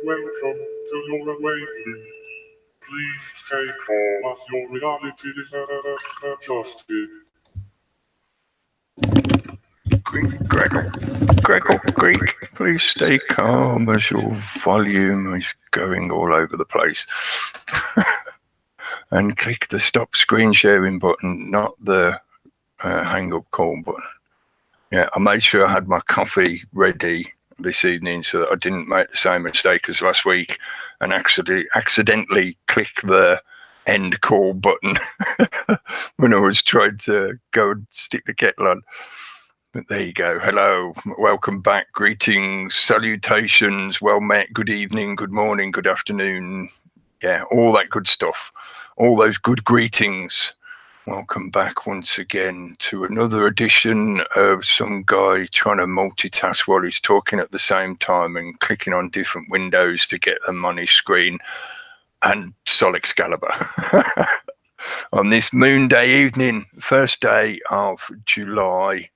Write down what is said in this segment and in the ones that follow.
Welcome to your awakening. Please take all as your reality is adjusted. Greek, please stay calm as your volume is going all over the place. And click the stop screen sharing button, not the hang up call button. Yeah, I made sure I had my coffee ready this evening so that I didn't make the same mistake as last week and accidentally click the end call button when I was trying to go and stick the kettle on. But there you go. Hello, welcome back. Greetings, salutations, well met, good evening, good morning, good afternoon. Yeah, all that good stuff. All those good greetings. Welcome back once again to another edition of some guy trying to multitask while he's talking at the same time and clicking on different windows to get them on his screen. And Sol Excalibre. On this moon day evening, first day of July.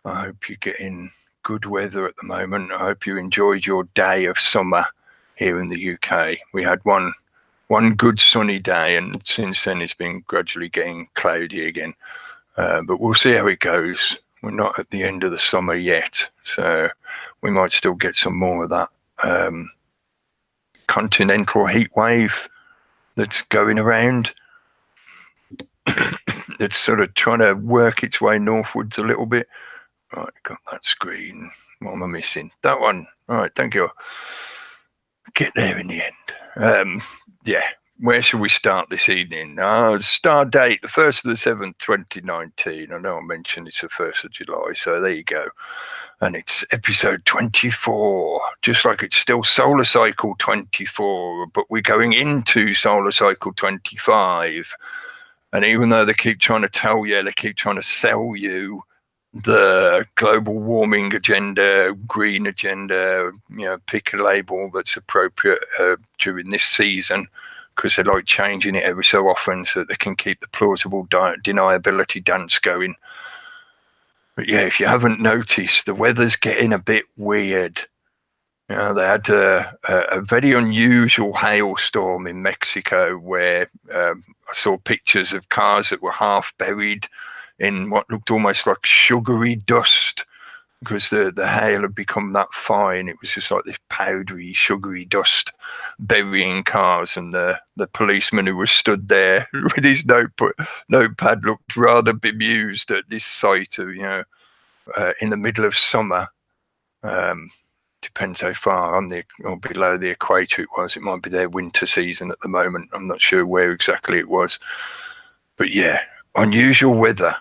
I hope you're getting good weather at the moment. I hope you enjoyed your day of summer here in the UK. We had one good sunny day, and since then it's been gradually getting cloudy again. But we'll see how it goes. We're not at the end of the summer yet, so we might still get some more of that continental heat wave that's going around. It's sort of trying to work its way northwards a little bit. Right, got that screen. What am I missing? That one. All right, thank you. Get there in the end. Yeah, where should we start this evening? Start date, the 1st of the 7th, 2019. I know I mentioned it's the 1st of July, so there you go. And it's episode 24, just like it's still solar cycle 24, but we're going into solar cycle 25. And even though they keep trying to tell you, they keep trying to sell you the global warming agenda, green agenda, pick a label that's appropriate during this season, because they like changing it every so often so that they can keep the plausible deniability dance going. But yeah, if you haven't noticed, the weather's getting a bit weird. They had a very unusual hailstorm in Mexico where I saw pictures of cars that were half buried in what looked almost like sugary dust, because the hail had become that fine. It was just like this powdery, sugary dust burying cars, and the policeman who was stood there with his notepad looked rather bemused at this sight of, in the middle of summer. Depends how far on the or below the equator it was. It might be their winter season at the moment. I'm not sure where exactly it was. But yeah, unusual weather.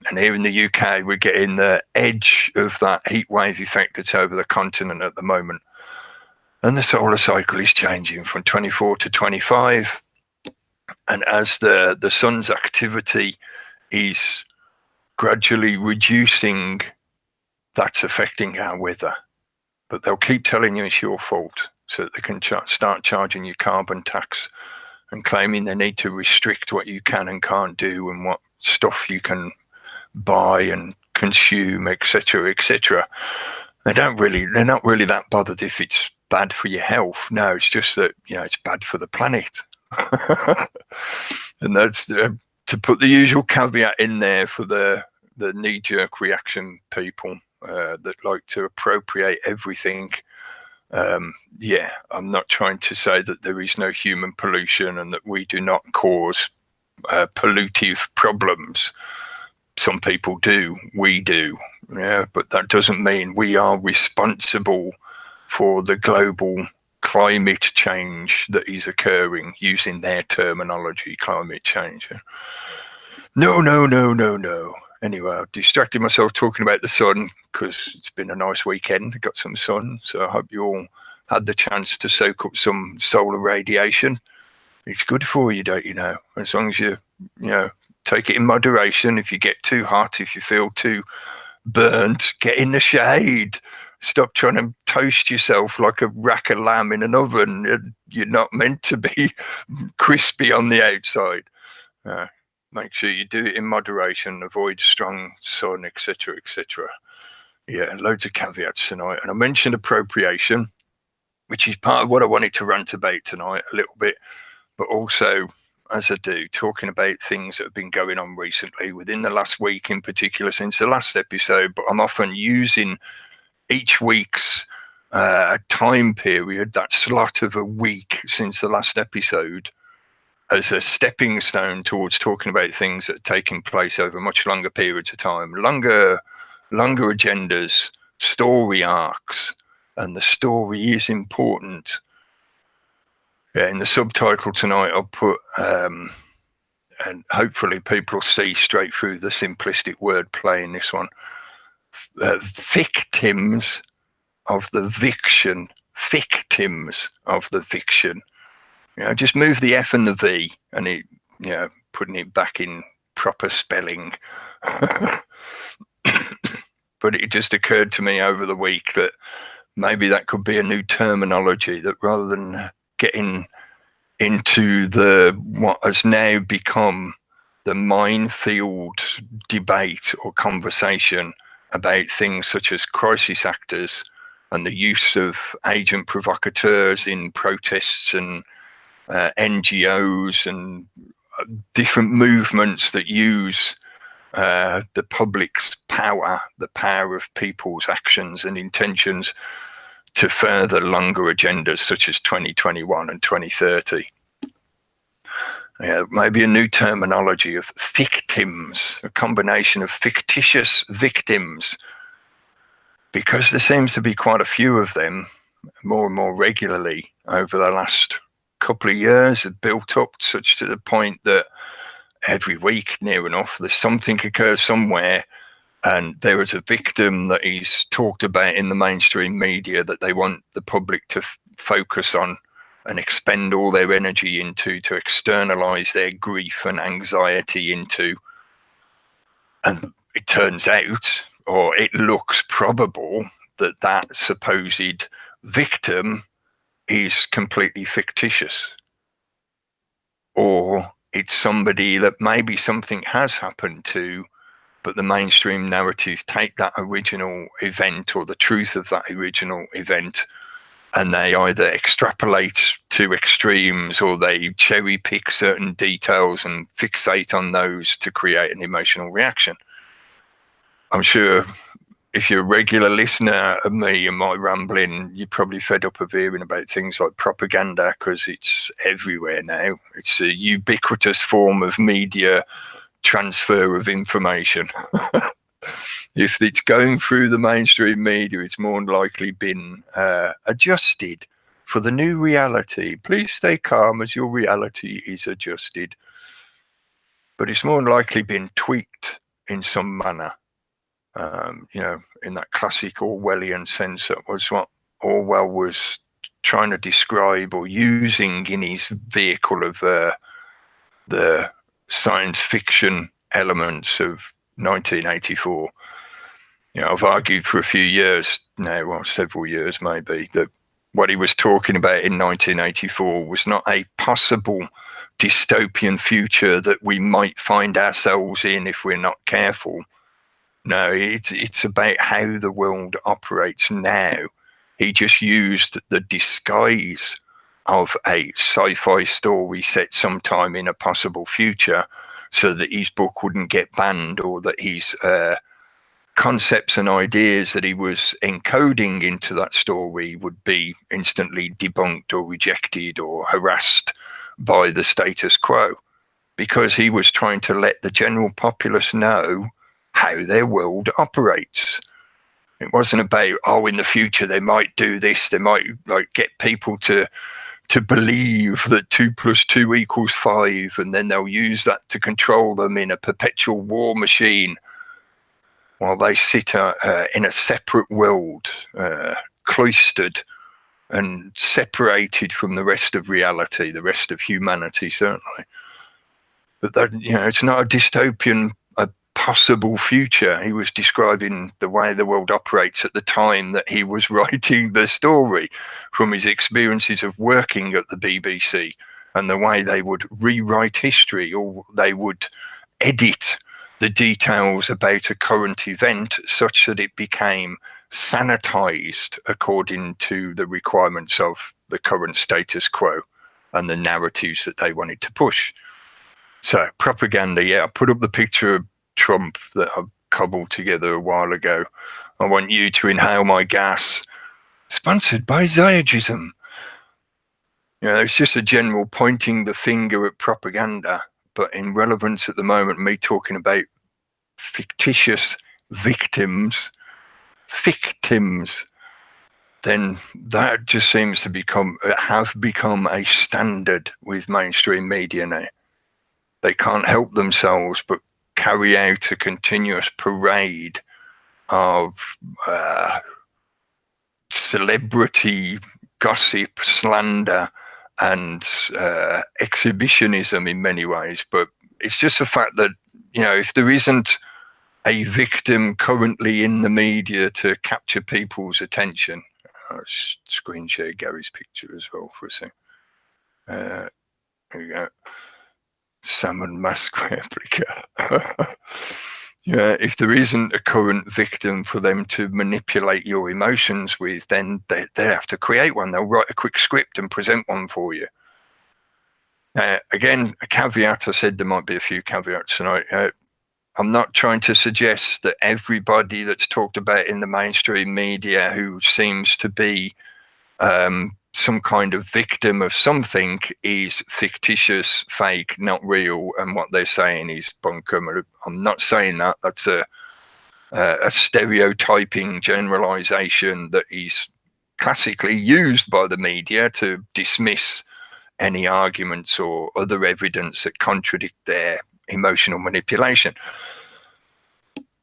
And here in the UK, we're getting the edge of that heat wave effect that's over the continent at the moment. And the solar cycle is changing from 24 to 25. And as the sun's activity is gradually reducing, that's affecting our weather. But they'll keep telling you it's your fault so that they can start charging you carbon tax and claiming they need to restrict what you can and can't do and what stuff you can buy and consume, etc., etc. They're not really that bothered if it's bad for your health. No, it's just that it's bad for the planet. And that's to put the usual caveat in there for the knee-jerk reaction people that like to appropriate everything. Yeah, I'm not trying to say that there is no human pollution and that we do not cause pollutive problems. Some people do, we do, but that doesn't mean we are responsible for the global climate change that is occurring, using their terminology, climate change. No. Anyway, I've distracted myself talking about the sun because it's been a nice weekend. I got some sun, so I hope you all had the chance to soak up some solar radiation. It's good for you, don't you know? As long as you take it in moderation. If you get too hot, if you feel too burnt, get in the shade. Stop trying to toast yourself like a rack of lamb in an oven. You're not meant to be crispy on the outside. Make sure you do it in moderation, avoid strong sun, etc., etc. Yeah, loads of caveats tonight. And I mentioned appropriation, which is part of what I wanted to rant about tonight a little bit, but also, as I do, talking about things that have been going on recently, within the last week in particular, since the last episode. But I'm often using each week's time period, that slot of a week since the last episode, as a stepping stone towards talking about things that are taking place over much longer periods of time, longer agendas, story arcs, and the story is important. Yeah, in the subtitle tonight, I'll put, and hopefully people will see straight through the simplistic wordplay in this one, victims of the viction, fictims of the viction. Just move the F and the V, and it, putting it back in proper spelling. But it just occurred to me over the week that maybe that could be a new terminology, that rather than getting into what has now become the minefield debate or conversation about things such as crisis actors and the use of agent provocateurs in protests and NGOs and different movements that use the public's power, the power of people's actions and intentions, to further longer agendas such as 2021 and 2030. Maybe a new terminology of fictims, a combination of fictitious victims, because there seems to be quite a few of them more and more regularly over the last couple of years, have built up such to the point that every week, near enough, there's something occurs somewhere, and there is a victim that is talked about in the mainstream media that they want the public to focus on and expend all their energy into, to externalize their grief and anxiety into. And it turns out, or it looks probable, that that supposed victim is completely fictitious, or it's somebody that maybe something has happened to, but the mainstream narrative take that original event or the truth of that original event, and they either extrapolate to extremes or they cherry pick certain details and fixate on those to create an emotional reaction. I'm sure if you're a regular listener of me and my rambling, you're probably fed up of hearing about things like propaganda, because it's everywhere now. It's a ubiquitous form of media transfer of information. If it's going through the mainstream media, it's more than likely been adjusted for the new reality. Please stay calm as your reality is adjusted. But it's more than likely been tweaked in some manner. In that classic Orwellian sense, that was what Orwell was trying to describe or using in his vehicle of the science fiction elements of 1984. I've argued for a few years now, well, several years maybe, that what he was talking about in 1984 was not a possible dystopian future that we might find ourselves in if we're not careful. No, it's about how the world operates now. He just used the disguise of a sci-fi story set sometime in a possible future so that his book wouldn't get banned, or that his concepts and ideas that he was encoding into that story would be instantly debunked or rejected or harassed by the status quo, because he was trying to let the general populace know how their world operates. It wasn't about, in the future they might do this, they might get people to believe that 2 + 2 = 5, and then they'll use that to control them in a perpetual war machine, while they sit in a separate world, cloistered and separated from the rest of reality, the rest of humanity, certainly. But that, it's not a dystopian possible future. He was describing the way the world operates at the time that he was writing the story, from his experiences of working at the BBC, and the way they would rewrite history, or they would edit the details about a current event such that it became sanitized according to the requirements of the current status quo and the narratives that they wanted to push. So propaganda, yeah, I put up the picture of Trump that I cobbled together a while ago. I want you to inhale my gas, sponsored by Zygism. You know, it's just a general pointing the finger at propaganda, but in relevance at the moment, me talking about fictitious fictims, then that just seems to have become a standard with mainstream media now. They can't help themselves but carry out a continuous parade of celebrity gossip, slander, and exhibitionism in many ways. But it's just the fact that, you know, if there isn't a victim currently in the media to capture people's attention, I'll screen share Gary's picture as well for a second. There we go. Salmon mask replica. Yeah, if there isn't a current victim for them to manipulate your emotions with, then they have to create one. They'll write a quick script and present one for you. Again, a caveat, I said there might be a few caveats tonight. I'm not trying to suggest that everybody that's talked about in the mainstream media who seems to be some kind of victim of something is fictitious, fake, not real, and what they're saying is bunkum. I'm not saying that. That's a stereotyping generalization that is classically used by the media to dismiss any arguments or other evidence that contradict their emotional manipulation.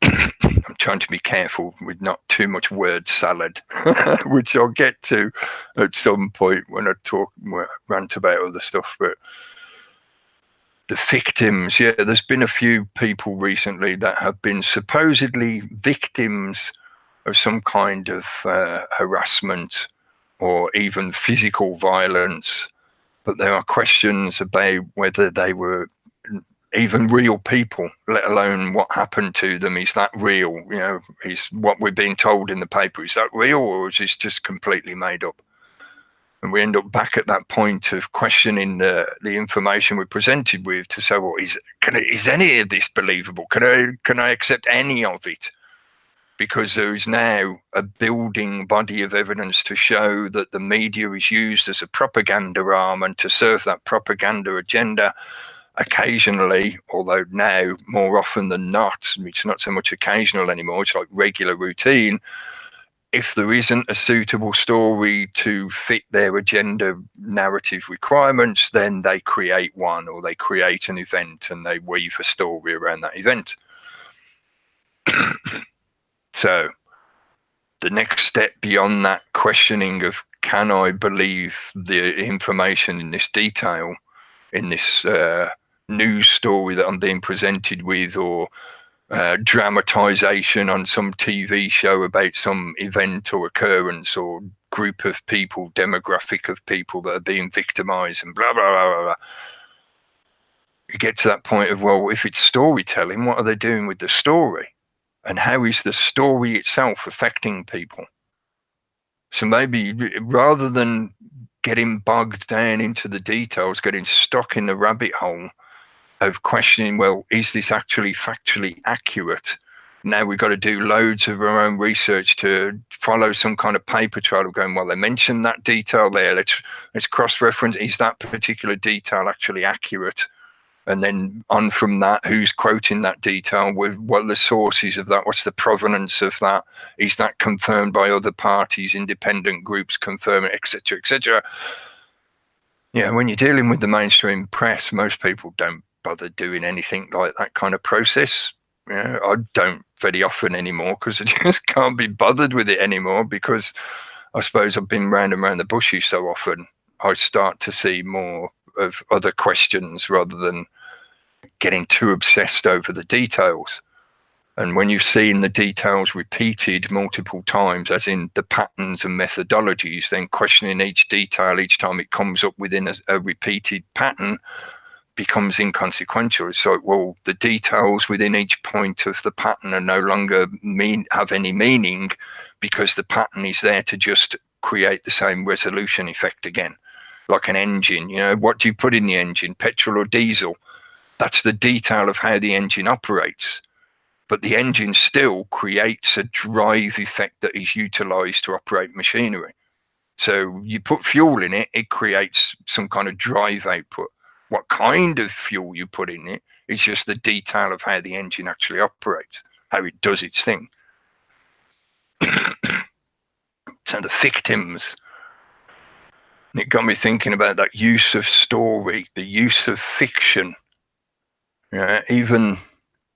I'm trying to be careful with not too much word salad, which I'll get to at some point when I rant about other stuff. But the victims, yeah, there's been a few people recently that have been supposedly victims of some kind of harassment or even physical violence. But there are questions about whether they were even real people, let alone what happened to them. Is that real? You know, is what we're being told in the paper, is that real, or is this just completely made up? And we end up back at that point of questioning the information we're presented with to say, well, is any of this believable? Can I accept any of it? Because there is now a building body of evidence to show that the media is used as a propaganda arm, and to serve that propaganda agenda occasionally, although now more often than not, it's not so much occasional anymore, it's like regular routine. If there isn't a suitable story to fit their agenda narrative requirements, then they create one, or they create an event and they weave a story around that event. So the next step beyond that questioning of, can I believe the information in this detail, in this news story that I'm being presented with, or dramatization on some TV show about some event or occurrence or group of people, demographic of people that are being victimized, and blah, blah, blah, blah, blah. You get to that point of, well, if it's storytelling, what are they doing with the story? And how is the story itself affecting people? So maybe rather than getting bogged down into the details, getting stuck in the rabbit hole of questioning, well, is this actually factually accurate? Now we've got to do loads of our own research to follow some kind of paper trail of going, well, they mentioned that detail there. Let's cross-reference. Is that particular detail actually accurate? And then on from that, who's quoting that detail? What are the sources of that? What's the provenance of that? Is that confirmed by other parties, independent groups confirming, etc., etc.? Yeah, when you're dealing with the mainstream press, most people don't bother doing anything like that kind of process. You know, I don't very often anymore, because I just can't be bothered with it anymore, because I suppose I've been round and round the bushes so often. I start to see more of other questions rather than getting too obsessed over the details. And when you've seen the details repeated multiple times, as in the patterns and methodologies, then questioning each detail each time it comes up within a repeated pattern becomes inconsequential. It's like, well, the details within each point of the pattern are no longer have any meaning, because the pattern is there to just create the same resolution effect again. Like an engine, what do you put in the engine, petrol or diesel? That's the detail of how the engine operates. But the engine still creates a drive effect that is utilized to operate machinery. So you put fuel in it, it creates some kind of drive output. What kind of fuel you put in it is just the detail of how the engine actually operates, how it does its thing. So the fictims, it got me thinking about that use of story, the use of fiction. Even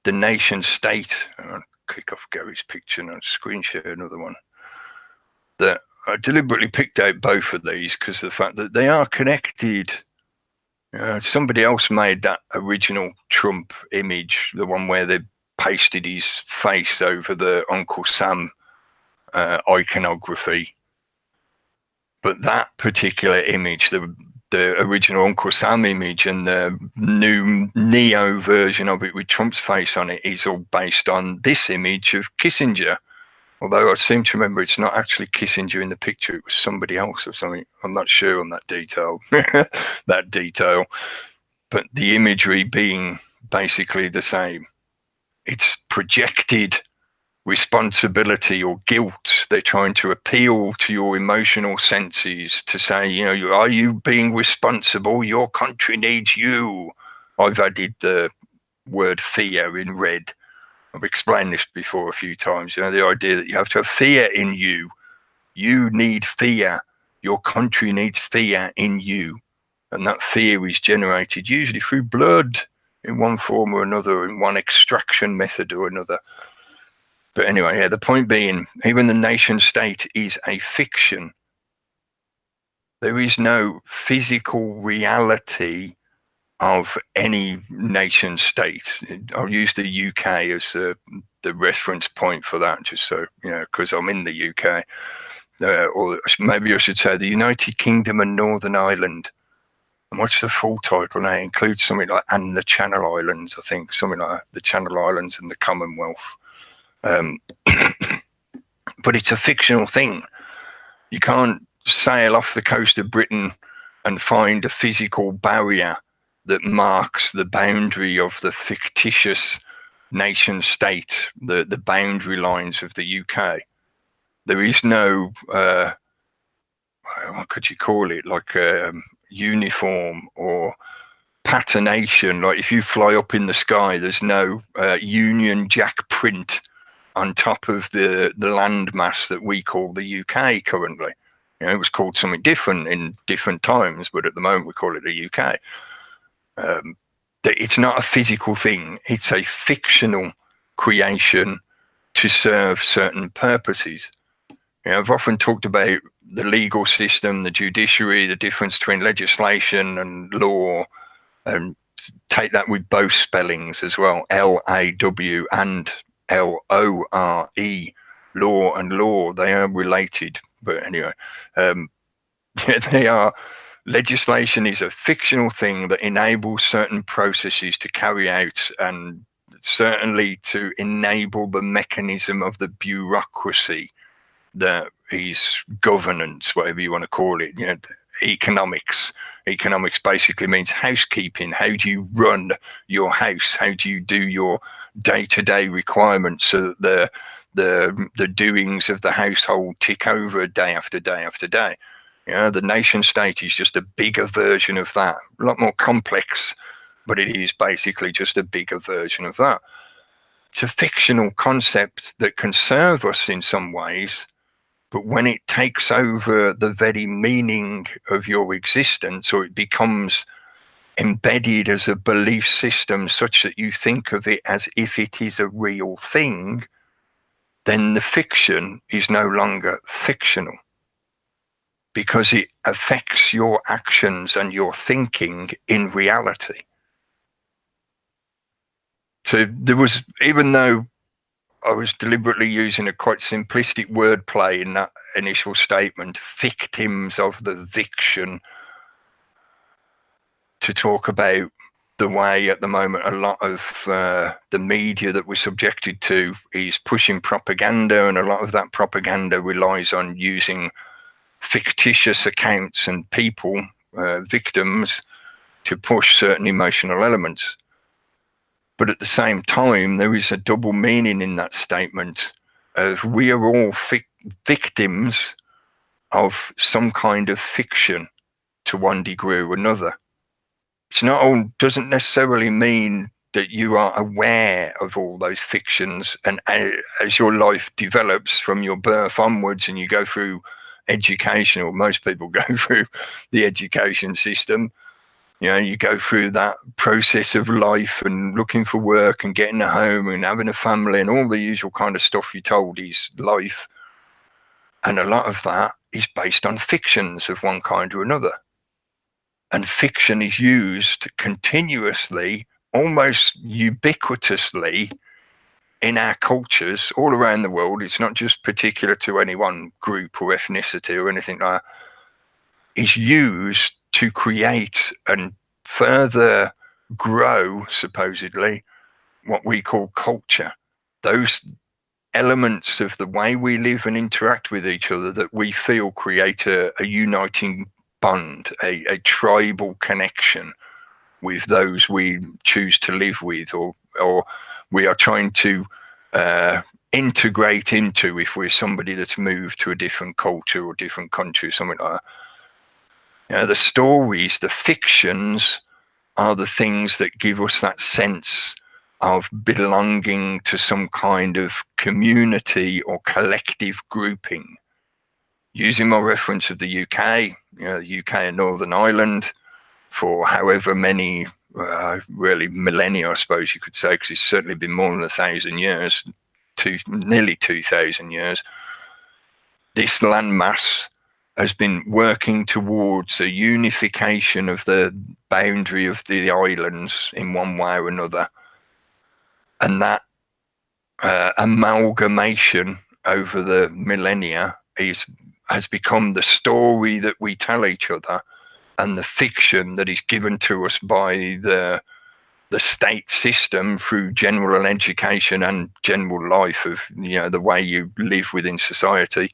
the nation state. I'll click off Gary's picture and I'll screen share another one. That I deliberately picked out both of these because of the fact that they are connected. Somebody else made that original Trump image, the one where they pasted his face over the Uncle Sam iconography. But that particular image, the original Uncle Sam image and the new Neo version of it with Trump's face on it, is all based on this image of Kissinger. Although I seem to remember it's not actually Kissinger in the picture, it was somebody else or something. I'm not sure on that detail, but the imagery being basically the same. It's projected responsibility or guilt. They're trying to appeal to your emotional senses to say, are you being responsible? Your country needs you. I've added the word fear in red. I've explained this before a few times. The idea that you have to have fear in you. You need fear. Your country needs fear in you. And that fear is generated usually through blood in one form or another, in one extraction method or another. But anyway, the point being, even the nation state is a fiction. There is no physical reality of any nation state. I'll use the UK as the reference point for that, just so, because I'm in the UK. Or maybe I should say the United Kingdom and Northern Ireland. And what's the full title now? It includes something like, and the Channel Islands, I think, something like that, the Channel Islands and the Commonwealth. But it's a fictional thing. You can't sail off the coast of Britain and find a physical barrier that marks the boundary of the fictitious nation state, the boundary lines of the UK. There is no, what could you call it, like uniform or patternation. Like if you fly up in the sky, there's no Union Jack print on top of the landmass that we call the UK currently. It was called something different in different times, but at the moment we call it the UK. It's not a physical thing. It's a fictional creation to serve certain purposes. I've often talked about the legal system, the judiciary, the difference between legislation and law, and take that with both spellings as well, L-A-W and L-O-R-E, law and law. They are related, but anyway, they are. Legislation is a fictional thing that enables certain processes to carry out, and certainly to enable the mechanism of the bureaucracy that is governance, whatever you want to call it. Economics. Economics basically means housekeeping. How do you run your house? How do you do your day-to-day requirements so that the doings of the household tick over day after day after day? The nation state is just a bigger version of that, a lot more complex, but it is basically just a bigger version of that. It's a fictional concept that can serve us in some ways, but when it takes over the very meaning of your existence, or it becomes embedded as a belief system such that you think of it as if it is a real thing, then the fiction is no longer fictional, because it affects your actions and your thinking in reality. So there was, even though I was deliberately using a quite simplistic wordplay in that initial statement, victims of the viction, to talk about the way at the moment a lot of the media that we're subjected to is pushing propaganda, and a lot of that propaganda relies on using fictitious accounts and people, victims, to push certain emotional elements. But at the same time, there is a double meaning in that statement of we are all victims of some kind of fiction to one degree or another. It's not all, doesn't necessarily mean that you are aware of all those fictions, and as your life develops from your birth onwards and you go through education, or most people go through the education system, you know, you go through that process of life and looking for work and getting a home and having a family and all the usual kind of stuff you're told is life. And a lot of that is based on fictions of one kind or another. And fiction is used continuously, almost ubiquitously in our cultures all around the world. It's not just particular to any one group or ethnicity or anything like that. It's used to create and further grow, supposedly, what we call culture. Those elements of the way we live and interact with each other that we feel create a uniting bond, a tribal connection with those we choose to live with, or we are trying to integrate into if we're somebody that's moved to a different culture or different country or something like that. You know, the stories, the fictions are the things that give us that sense of belonging to some kind of community or collective grouping. Using my reference of the UK, you know, the UK and Northern Ireland, for however many, really millennia, I suppose you could say, because it's certainly been more than 1,000 years, nearly 2,000 years, this landmass has been working towards a unification of the boundary of the islands in one way or another. And that amalgamation over the millennia has become the story that we tell each other, and the fiction that is given to us by the state system through general education and general life of, you know, the way you live within society,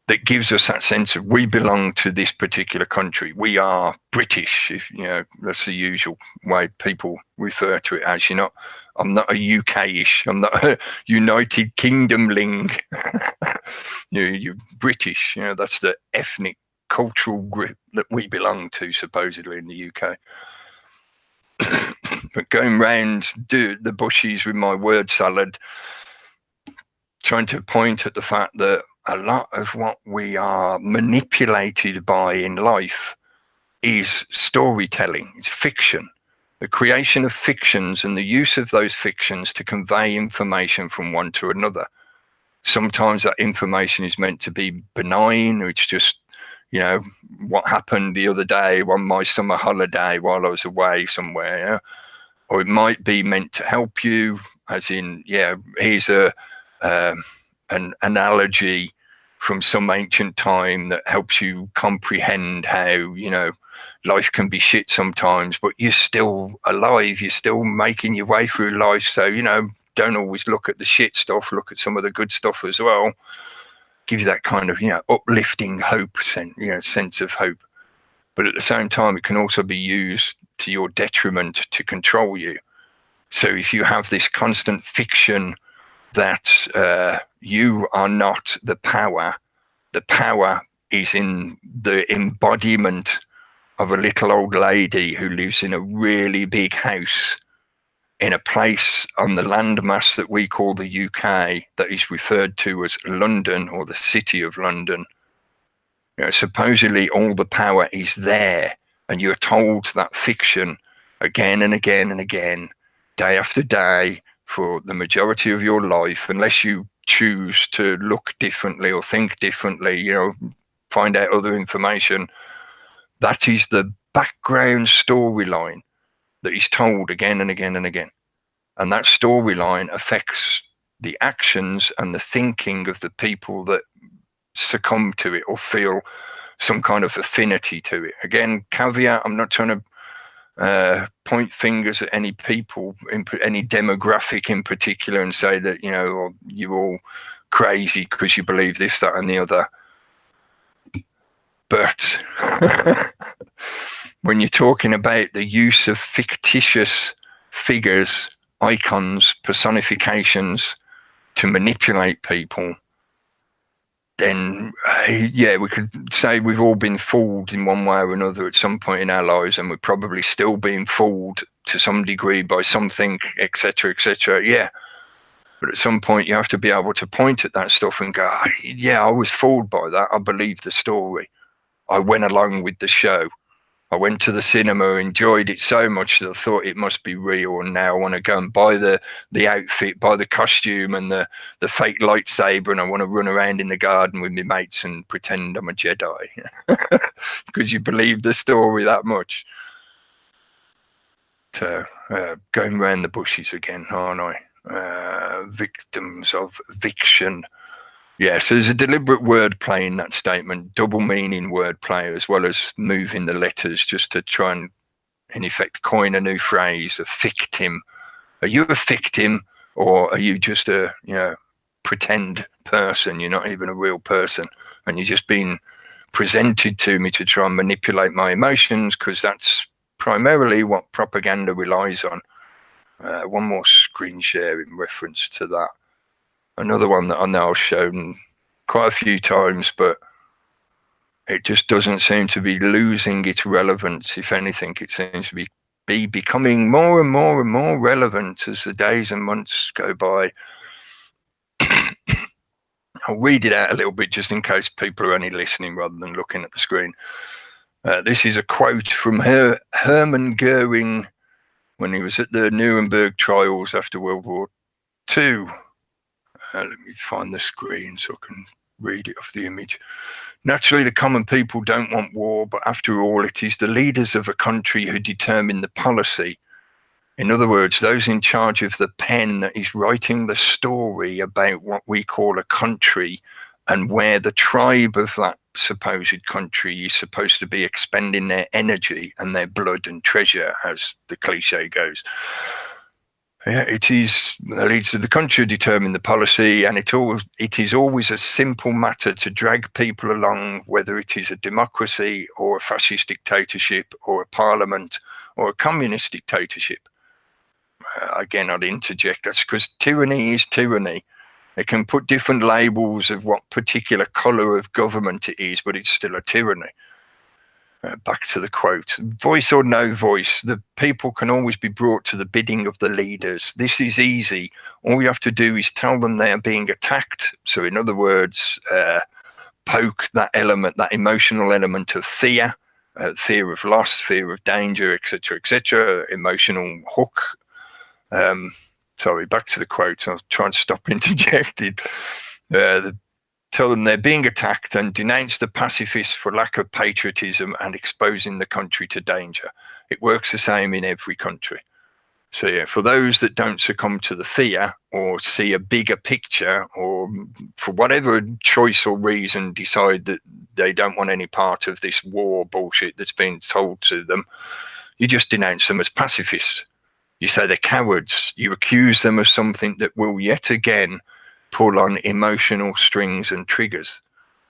that gives us that sense of we belong to this particular country. We are British, if, you know, that's the usual way people refer to it as. I'm not a UK-ish, I'm not a United Kingdomling. You're British, you know, that's the ethnic cultural group that we belong to, supposedly, in the UK. But going round the bushes with my word salad, trying to point at the fact that a lot of what we are manipulated by in life is storytelling, it's fiction. The creation of fictions and the use of those fictions to convey information from one to another. Sometimes that information is meant to be benign, or it's just, you know, what happened the other day on my summer holiday while I was away somewhere, you know? Or it might be meant to help you, as in, yeah, here's an analogy from some ancient time that helps you comprehend how, you know, life can be shit sometimes, but you're still alive, you're still making your way through life. So, you know, don't always look at the shit stuff, look at some of the good stuff as well. Give you that kind of, you know, uplifting hope, sense of hope. But at the same time, it can also be used to your detriment to control you. So if you have this constant fiction that you are not the power is in the embodiment of a little old lady who lives in a really big house in a place on the landmass that we call the UK, that is referred to as London, or the city of London. You know, supposedly all the power is there, and you're told that fiction again and again and again, day after day, for the majority of your life, unless you choose to look differently or think differently, you know, find out other information. That is the background storyline that is told again and again and again. and that storyline affects the actions and the thinking of the people that succumb to it or feel some kind of affinity to it. Again, caveat, I'm not trying to point fingers at any people, any demographic in particular, and say that, you know, or you're all crazy because you believe this, that, and the other. But when you're talking about the use of fictitious figures, icons, personifications to manipulate people, then yeah, we could say we've all been fooled in one way or another at some point in our lives, and we're probably still being fooled to some degree by something, etc., etc. Yeah, but at some point you have to be able to point at that stuff and go, yeah, I was fooled by that. I believed the story. I went along with the show. I went to the cinema, enjoyed it so much that I thought it must be real, and now I want to go and buy the outfit, buy the costume and the fake lightsaber, and I want to run around in the garden with my mates and pretend I'm a Jedi because you believe the story that much. So going around the bushes again, aren't I? Victims of viction. Yeah, so there's a deliberate wordplay in that statement, double meaning wordplay, as well as moving the letters just to try and, in effect, coin a new phrase, a fictim. Are you a victim, or are you just a, you know, pretend person? You're not even a real person, and you're just being presented to me to try and manipulate my emotions, because that's primarily what propaganda relies on. One more screen share in reference to that. Another one that I know I've shown quite a few times, but it just doesn't seem to be losing its relevance. If anything, it seems to be becoming more and more and more relevant as the days and months go by. I'll read it out a little bit just in case people are only listening rather than looking at the screen. This is a quote from Hermann Goering when he was at the Nuremberg trials after World War II. Let me find the screen so I can read it off the image. Naturally, the common people don't want war, but after all, it is the leaders of a country who determine the policy. In other words, those in charge of the pen that is writing the story about what we call a country and where the tribe of that supposed country is supposed to be expending their energy and their blood and treasure, as the cliche goes. Yeah, it is the leaders of the country who determine the policy, and it is always a simple matter to drag people along, whether it is a democracy or a fascist dictatorship or a parliament or a communist dictatorship. Again, I'd interject, that's because tyranny is tyranny. It can put different labels of what particular colour of government it is, but it's still a tyranny. Back to the quote. Voice or no voice, the people can always be brought to the bidding of the leaders. This is easy. All you have to do is tell them they are being attacked. So in other words, poke that element, that emotional element of fear, fear of loss, fear of danger, etc., etc., emotional hook. Sorry, back to the quote. I'll try and stop interjecting. Tell them they're being attacked and denounce the pacifists for lack of patriotism and exposing the country to danger. It works the same in every country. So yeah, for those that don't succumb to the fear or see a bigger picture, or for whatever choice or reason decide that they don't want any part of this war bullshit that's been told to them, you just denounce them as pacifists. You say they're cowards. You accuse them of something that will yet again pull on emotional strings and triggers,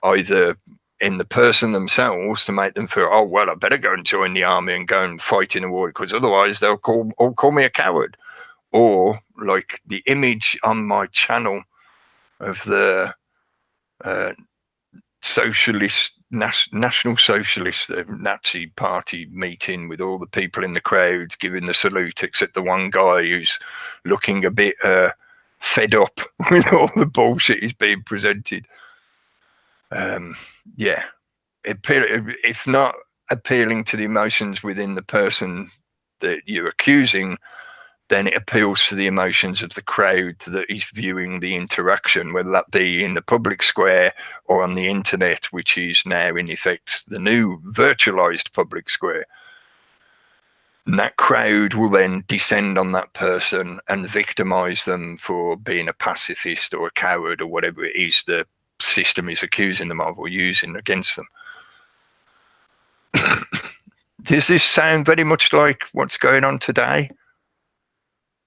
either in the person themselves to make them feel, oh, well, I better go and join the army and go and fight in a war because otherwise they'll call me a coward. Or like the image on my channel of the National Socialist, the Nazi party meeting with all the people in the crowd giving the salute, except the one guy who's looking a bit fed up with all the bullshit is being presented. Yeah, if not appealing to the emotions within the person that you're accusing, then it appeals to the emotions of the crowd that is viewing the interaction, whether that be in the public square or on the internet, which is now in effect the new virtualized public square. And that crowd will then descend on that person and victimize them for being a pacifist or a coward or whatever it is the system is accusing them of or using against them. Does this sound very much like what's going on today?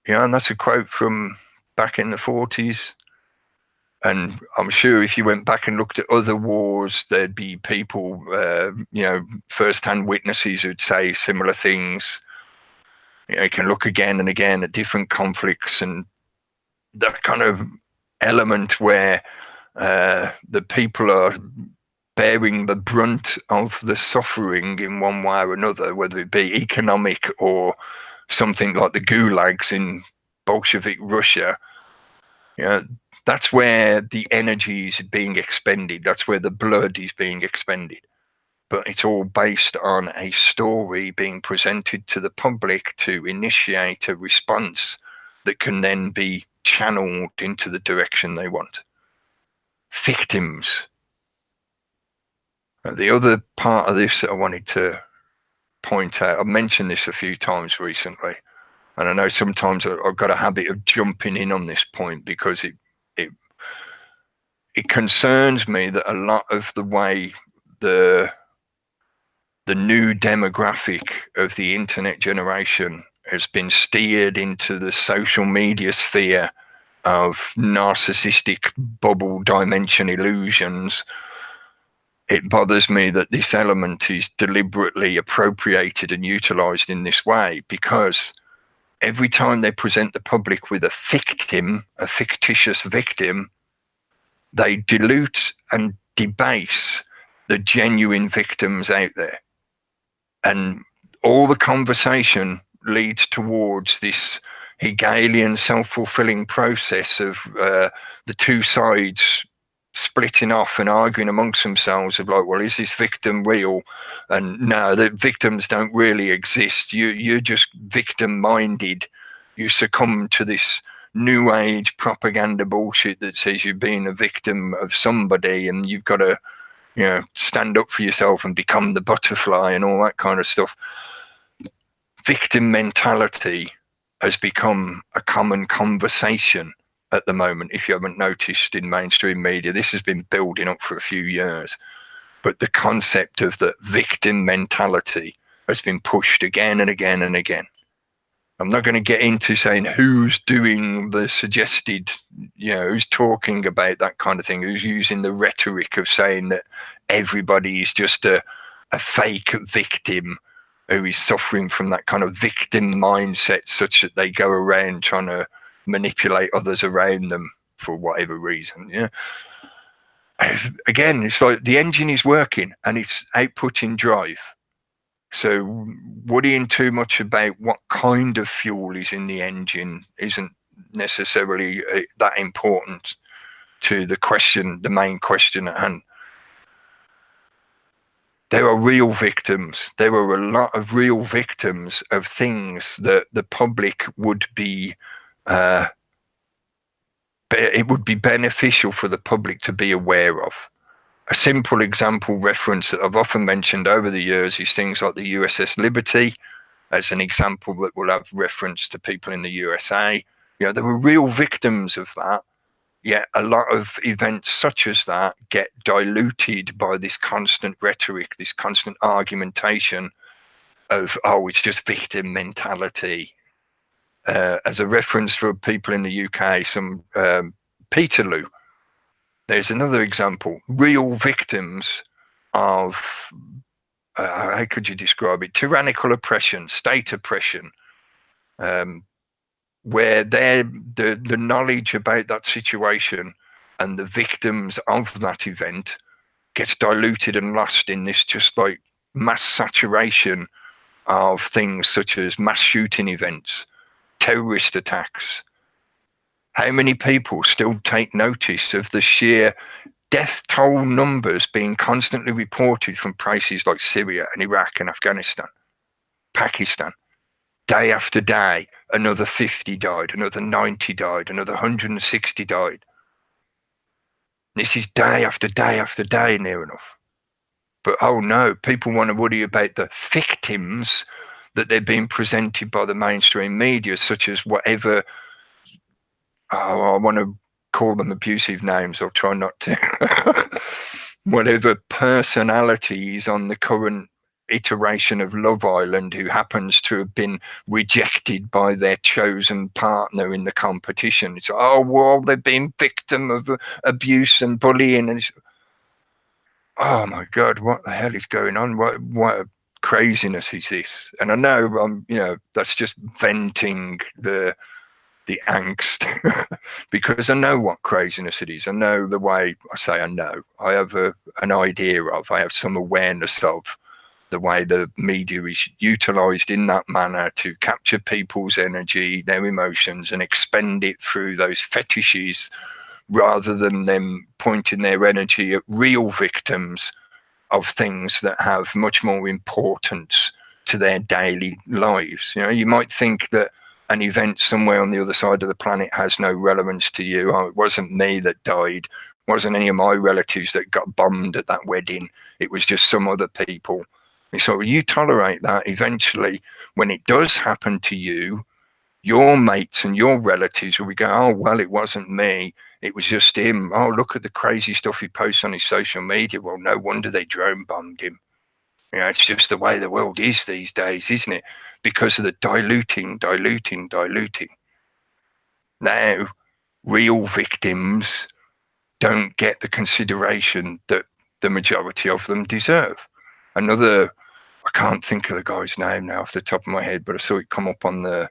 Yeah, and that's a quote from back in the 40s. And I'm sure if you went back and looked at other wars, there'd be people, first-hand witnesses who'd say similar things. You can look again and again at different conflicts and that kind of element where the people are bearing the brunt of the suffering in one way or another, whether it be economic or something like the gulags in Bolshevik Russia. That's where the energy is being expended. That's where the blood is being expended. But it's all based on a story being presented to the public to initiate a response that can then be channeled into the direction they want. Fictims. The other part of this that I wanted to point out, I've mentioned this a few times recently, and I know sometimes I've got a habit of jumping in on this point because it concerns me that a lot of the way the new demographic of the internet generation has been steered into the social media sphere of narcissistic bubble dimension illusions. It bothers me that this element is deliberately appropriated and utilized in this way, because every time they present the public with a victim, a fictitious victim, they dilute and debase the genuine victims out there. And all the conversation leads towards this Hegelian self-fulfilling process of the two sides splitting off and arguing amongst themselves of like, well, is this victim real? And no, the victims don't really exist. You're just victim-minded. You succumb to this new age propaganda bullshit that says you've been a victim of somebody and you've got to stand up for yourself and become the butterfly and all that kind of stuff. Victim mentality has become a common conversation at the moment. If you haven't noticed in mainstream media, this has been building up for a few years. But the concept of the victim mentality has been pushed again and again and again. I'm not going to get into saying who's doing the suggested, who's talking about that kind of thing, who's using the rhetoric of saying that everybody is just a fake victim who is suffering from that kind of victim mindset such that they go around trying to manipulate others around them for whatever reason. Again, it's like the engine is working and it's outputting drive. So worrying too much about what kind of fuel is in the engine isn't necessarily that important to the main question at hand. There are real victims. There are a lot of real victims of things that the public would be, it would be beneficial for the public to be aware of. A simple example reference that I've often mentioned over the years is things like the USS Liberty, as an example that will have reference to people in the USA. There were real victims of that. Yet a lot of events such as that get diluted by this constant rhetoric, this constant argumentation of, oh, it's just victim mentality. As a reference for people in the UK, some Peterloo. There's another example, real victims of, how could you describe it? Tyrannical oppression, state oppression, where the knowledge about that situation and the victims of that event gets diluted and lost in this just like mass saturation of things such as mass shooting events, terrorist attacks. How many people still take notice of the sheer death toll numbers being constantly reported from places like Syria and Iraq and Afghanistan, Pakistan? Day after day, another 50 died, another 90 died, another 160 died. This is day after day after day, near enough. But oh no, people want to worry about the victims that they're being presented by the mainstream media, such as whatever, I want to call them abusive names, I'll try not to, whatever personalities on the current iteration of Love Island who happens to have been rejected by their chosen partner in the competition. It's, oh, well, they've been victim of abuse and bullying. And it's, oh my God, what the hell is going on? What craziness is this? And I know that's just venting the angst because I know what craziness it is. I know the way, I know, I have an idea of, I have some awareness of the way the media is utilized in that manner to capture people's energy, their emotions, and expend it through those fetishes rather than them pointing their energy at real victims of things that have much more importance to their daily lives. You might think that an event somewhere on the other side of the planet has no relevance to you. Oh, it wasn't me that died. It wasn't any of my relatives that got bombed at that wedding. It was just some other people. And so you tolerate that. Eventually, when it does happen to you, your mates and your relatives will go, oh, well, it wasn't me. It was just him. Oh, look at the crazy stuff he posts on his social media. Well, no wonder they drone bombed him. It's just the way the world is these days, isn't it? Because of the diluting. Now, real victims don't get the consideration that the majority of them deserve. I can't think of the guy's name now off the top of my head, but I saw it come up on the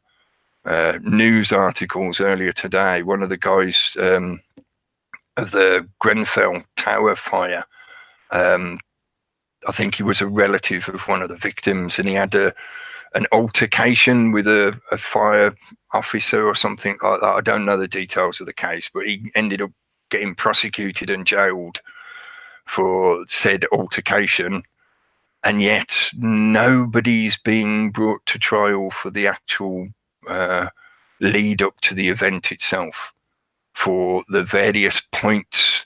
news articles earlier today. One of the guys of the Grenfell Tower fire, I think he was a relative of one of the victims, and he had an altercation with a fire officer or something like that. I don't know the details of the case, but he ended up getting prosecuted and jailed for said altercation. And yet nobody's being brought to trial for the actual lead up to the event itself, for the various points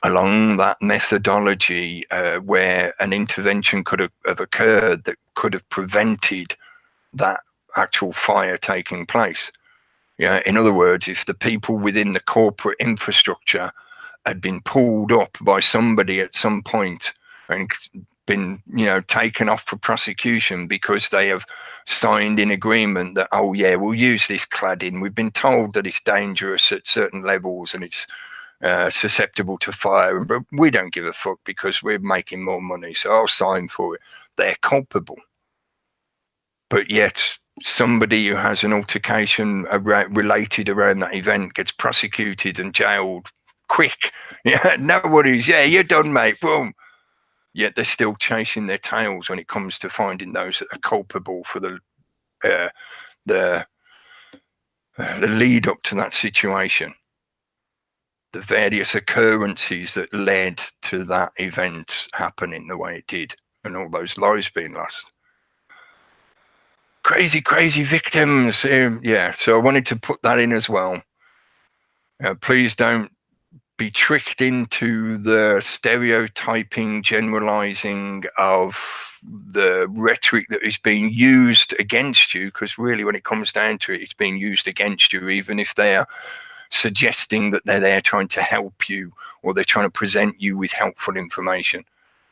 along that methodology where an intervention could have occurred that could have prevented that actual fire taking place. In other words, if the people within the corporate infrastructure had been pulled up by somebody at some point and been taken off for prosecution because they have signed in agreement that, oh yeah, we'll use this cladding, we've been told that it's dangerous at certain levels and it's susceptible to fire, but we don't give a fuck because we're making more money, so I'll sign for it. They're culpable. But yet somebody who has an altercation related around that event gets prosecuted and jailed quick. No worries. Yeah, you're done, mate. Boom. Yet they're still chasing their tails when it comes to finding those that are culpable for the lead up to that situation, the various occurrences that led to that event happening the way it did, and all those lives being lost. Crazy victims. So I wanted to put that in as well. Please don't be tricked into the stereotyping, generalizing of the rhetoric that is being used against you, because really when it comes down to it, it's being used against you, even if they are suggesting that they're there trying to help you or they're trying to present you with helpful information.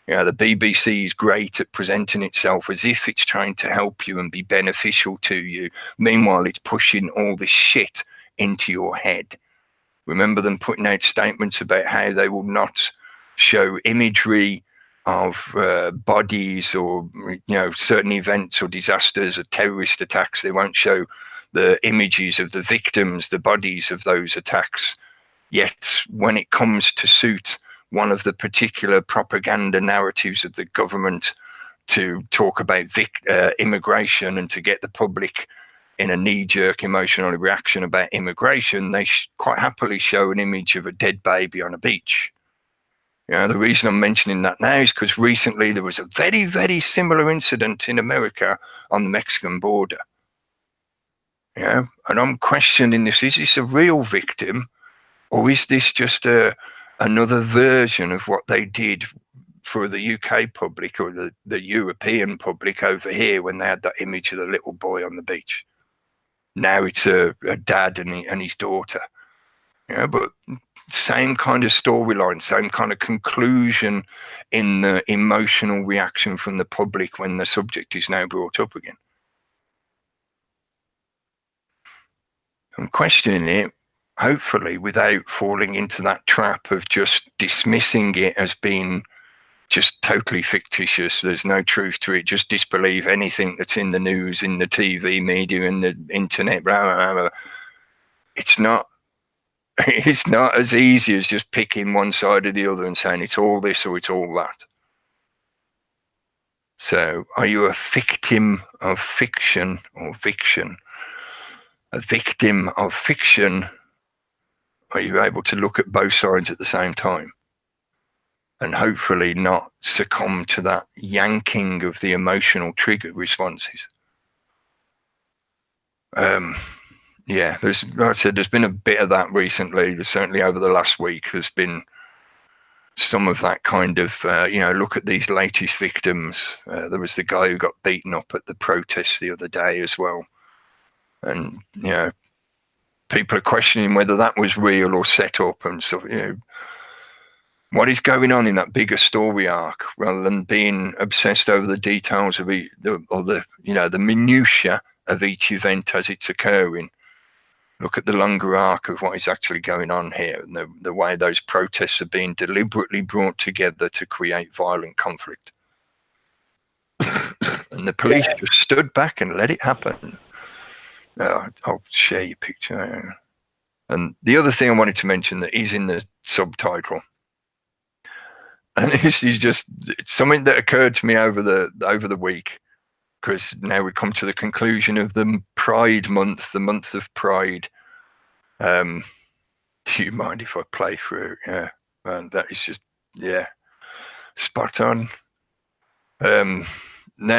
The BBC is great at presenting itself as if it's trying to help you and be beneficial to you. Meanwhile, it's pushing all this shit into your head. Remember them putting out statements about how they will not show imagery of bodies or certain events or disasters or terrorist attacks. They won't show the images of the victims, the bodies of those attacks. Yet when it comes to suit one of the particular propaganda narratives of the government to talk about immigration and to get the public in a knee-jerk emotional reaction about immigration, they quite happily show an image of a dead baby on a beach. The reason I'm mentioning that now is because recently there was a very, very similar incident in America on the Mexican border. And I'm questioning this. Is this a real victim, or is this just another version of what they did for the UK public or the European public over here when they had that image of the little boy on the beach. Now it's a dad and his daughter. But same kind of storyline, same kind of conclusion in the emotional reaction from the public when the subject is now brought up again. I'm questioning it, hopefully without falling into that trap of just dismissing it as being just totally fictitious. There's no truth to it. Just disbelieve anything that's in the news, in the TV media, in the internet, blah, blah, blah. It's not as easy as just picking one side or the other and saying it's all this or it's all that. So are you a victim of fiction or viction? A victim of fiction? Are you able to look at both sides at the same time and hopefully not succumb to that yanking of the emotional trigger responses? Yeah, like I said, there's been a bit of that recently. There's certainly over the last week, there's been some of that kind of, look at these latest victims. There was the guy who got beaten up at the protests the other day as well. And, people are questioning whether that was real or set up and stuff, what is going on in that bigger story arc, rather than being obsessed over the details of the minutiae of each event as it's occurring. Look at the longer arc of what is actually going on here and the way those protests are being deliberately brought together to create violent conflict. And the police just stood back and let it happen. I'll share your picture. And the other thing I wanted to mention that is in the subtitle, and this is just something that occurred to me over the week, because now we come to the conclusion of the Pride Month, the month of Pride. Do you mind if I play through? Yeah, and that is just, spot on. Now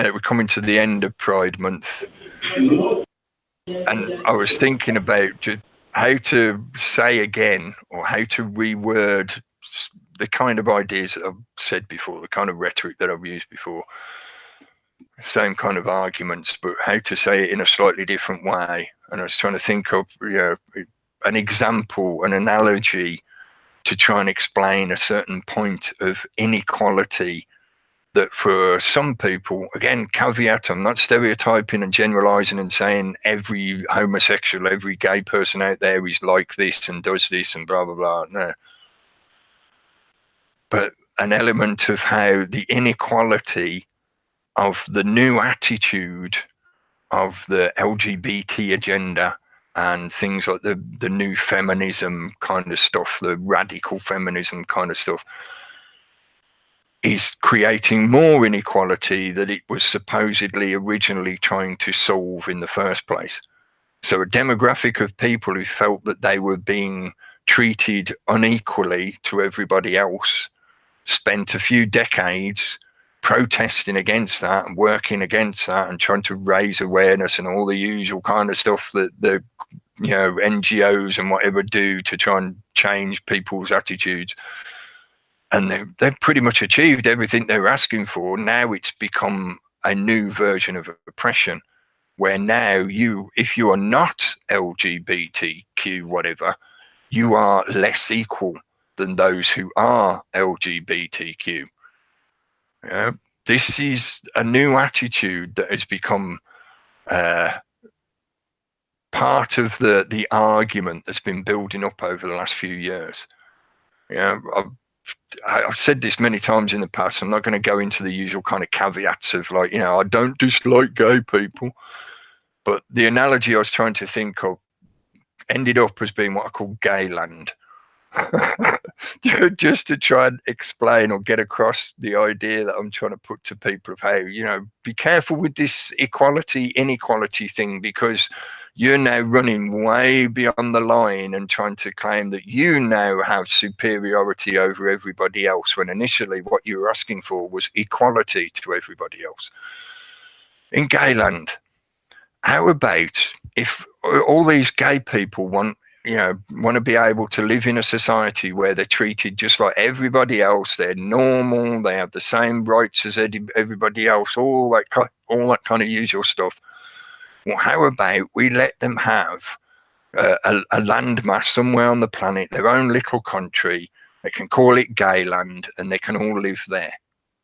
that we're coming to the end of Pride Month, and I was thinking about just how to say again or how to reword the kind of ideas that I've said before, the kind of rhetoric that I've used before. Same kind of arguments, but how to say it in a slightly different way. And I was trying to think of an example, an analogy to try and explain a certain point of inequality that for some people, again, caveat, I'm not stereotyping and generalizing and saying every homosexual, every gay person out there is like this and does this and blah, blah, blah. No. But an element of how the inequality of the new attitude of the LGBT agenda and things like the new feminism kind of stuff, the radical feminism kind of stuff, is creating more inequality that it was supposedly originally trying to solve in the first place. So a demographic of people who felt that they were being treated unequally to everybody else spent a few decades protesting against that and working against that and trying to raise awareness and all the usual kind of stuff that the NGOs and whatever do to try and change people's attitudes. And they've pretty much achieved everything they were asking for. Now it's become a new version of oppression, where now if you are not LGBTQ whatever, you are less equal than those who are LGBTQ. This is a new attitude that has become part of the argument that's been building up over the last few years. I've said this many times in the past. I'm not going to go into the usual kind of caveats of I don't dislike gay people. But the analogy I was trying to think of ended up as being what I call gayland. Just to try and explain or get across the idea that I'm trying to put to people of how, be careful with this inequality thing, because you're now running way beyond the line and trying to claim that you now have superiority over everybody else, when initially what you were asking for was equality to everybody else. In gayland, how about if all these gay people want want to be able to live in a society where they're treated just like everybody else. They're normal. They have the same rights as everybody else. All that kind of usual stuff. Well, how about we let them have a landmass somewhere on the planet, their own little country. They can call it Gayland, and they can all live there.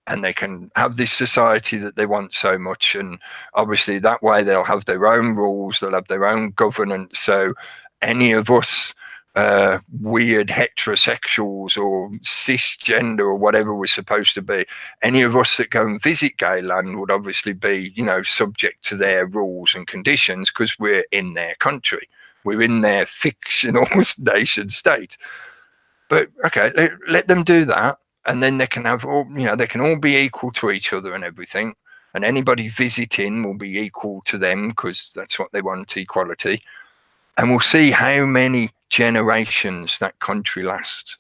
And they can have this society that they want so much. And obviously that way they'll have their own rules, they'll have their own governance. So any of us weird heterosexuals or cisgender or whatever we're supposed to be, any of us that go and visit Gayland would obviously be, subject to their rules and conditions because we're in their country. We're in their fictional nation state. But okay, let them do that. And then they can have all, they can all be equal to each other and everything. And anybody visiting will be equal to them because that's what they want, equality. And we'll see how many generations that country lasts.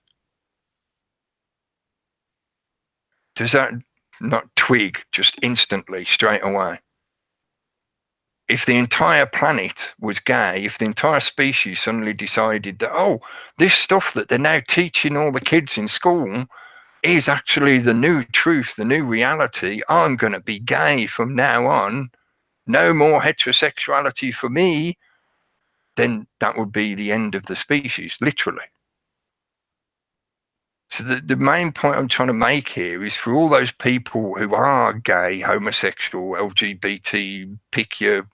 Does that not twig just instantly, straight away? If the entire planet was gay, if the entire species suddenly decided that, this stuff that they're now teaching all the kids in school is actually the new truth, the new reality. I'm going to be gay from now on. No more heterosexuality for me. Then that would be the end of the species, literally. So the main point I'm trying to make here is for all those people who are gay, homosexual, LGBT, pick your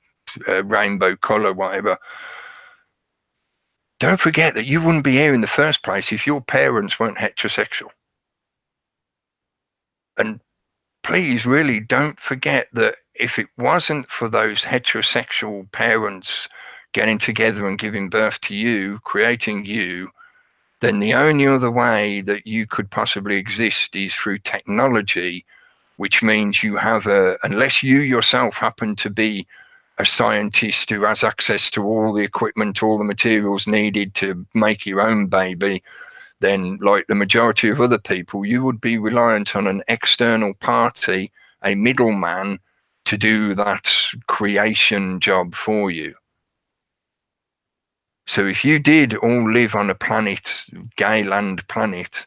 rainbow colour, whatever, don't forget that you wouldn't be here in the first place if your parents weren't heterosexual. And please, really don't forget that if it wasn't for those heterosexual parents getting together and giving birth to you, creating you, then the only other way that you could possibly exist is through technology, which means you have unless you yourself happen to be a scientist who has access to all the equipment, all the materials needed to make your own baby, then like the majority of other people, you would be reliant on an external party, a middleman, to do that creation job for you. So if you did all live on a planet, Gayland planet,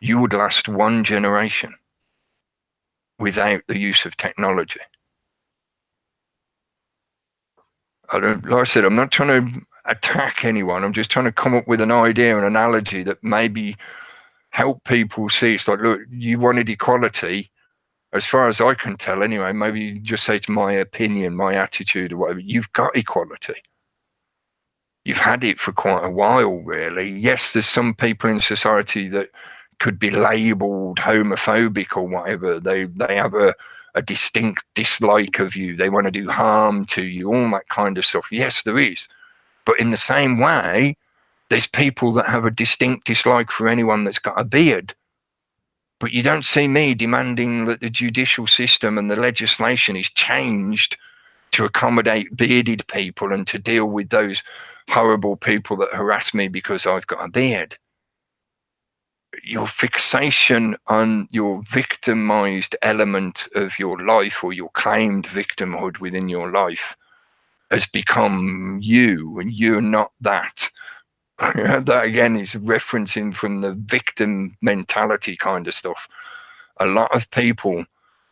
you would last one generation without the use of technology. Like I said, I'm not trying to attack anyone. I'm just trying to come up with an idea, an analogy that maybe help people see. It's like, look, you wanted equality. As far as I can tell anyway, maybe you just say it's my opinion, my attitude or whatever. You've got equality. You've had it for quite a while, really. Yes, there's some people in society that could be labelled homophobic or whatever. They have a distinct dislike of you. They want to do harm to you, all that kind of stuff. Yes, there is. But in the same way, there's people that have a distinct dislike for anyone that's got a beard. But you don't see me demanding that the judicial system and the legislation is changed to accommodate bearded people and to deal with those horrible people that harass me because I've got a beard. Your fixation on your victimized element of your life or your claimed victimhood within your life has become you, and you're not that. That again is referencing from the victim mentality kind of stuff. A lot of people